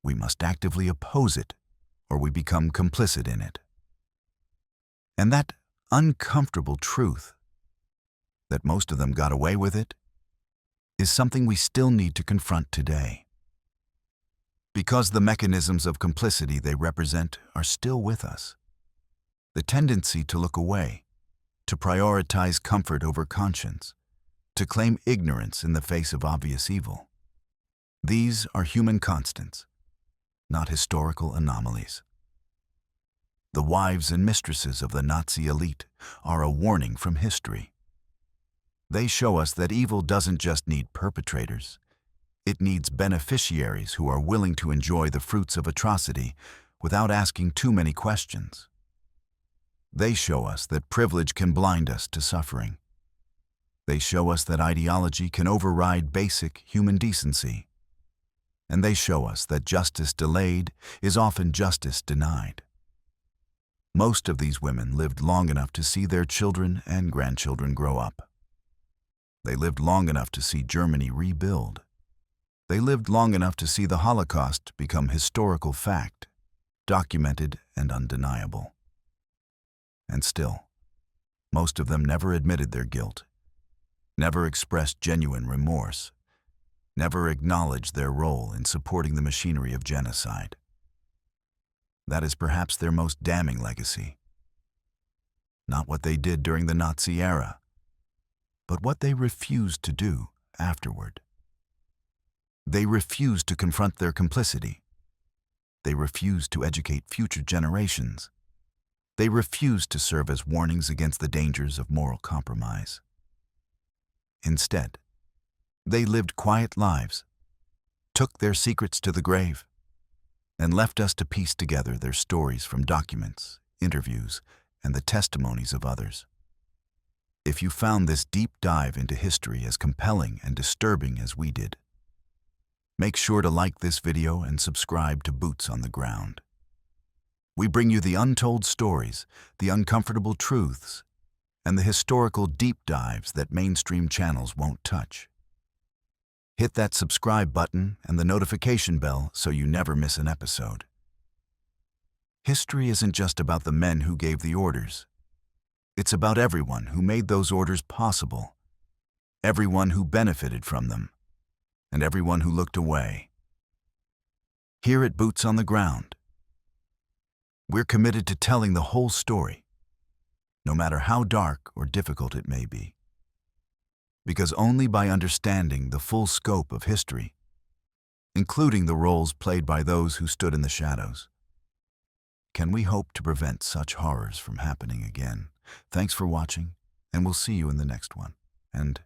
We must actively oppose it, or we become complicit in it. And that uncomfortable truth, that most of them got away with it, is something we still need to confront today. Because the mechanisms of complicity they represent are still with us. The tendency to look away, to prioritize comfort over conscience, to claim ignorance in the face of obvious evil. These are human constants, not historical anomalies. The wives and mistresses of the Nazi elite are a warning from history. They show us that evil doesn't just need perpetrators. It needs beneficiaries who are willing to enjoy the fruits of atrocity without asking too many questions. They show us that privilege can blind us to suffering. They show us that ideology can override basic human decency. And they show us that justice delayed is often justice denied. Most of these women lived long enough to see their children and grandchildren grow up. They lived long enough to see Germany rebuild. They lived long enough to see the Holocaust become historical fact, documented and undeniable. And still, most of them never admitted their guilt, never expressed genuine remorse, never acknowledged their role in supporting the machinery of genocide. That is perhaps their most damning legacy. Not what they did during the Nazi era, but what they refused to do afterward. They refused to confront their complicity. They refused to educate future generations. They refused to serve as warnings against the dangers of moral compromise. Instead, they lived quiet lives, took their secrets to the grave, and left us to piece together their stories from documents, interviews, and the testimonies of others. If you found this deep dive into history as compelling and disturbing as we did, make sure to like this video and subscribe to Boots on the Ground. We bring you the untold stories, the uncomfortable truths, and the historical deep dives that mainstream channels won't touch. Hit that subscribe button and the notification bell so you never miss an episode. History isn't just about the men who gave the orders. It's about everyone who made those orders possible, everyone who benefited from them, and everyone who looked away. Here at Boots on the Ground, we're committed to telling the whole story, no matter how dark or difficult it may be. Because only by understanding the full scope of history, including the roles played by those who stood in the shadows, can we hope to prevent such horrors from happening again. Thanks for watching, and we'll see you in the next one. And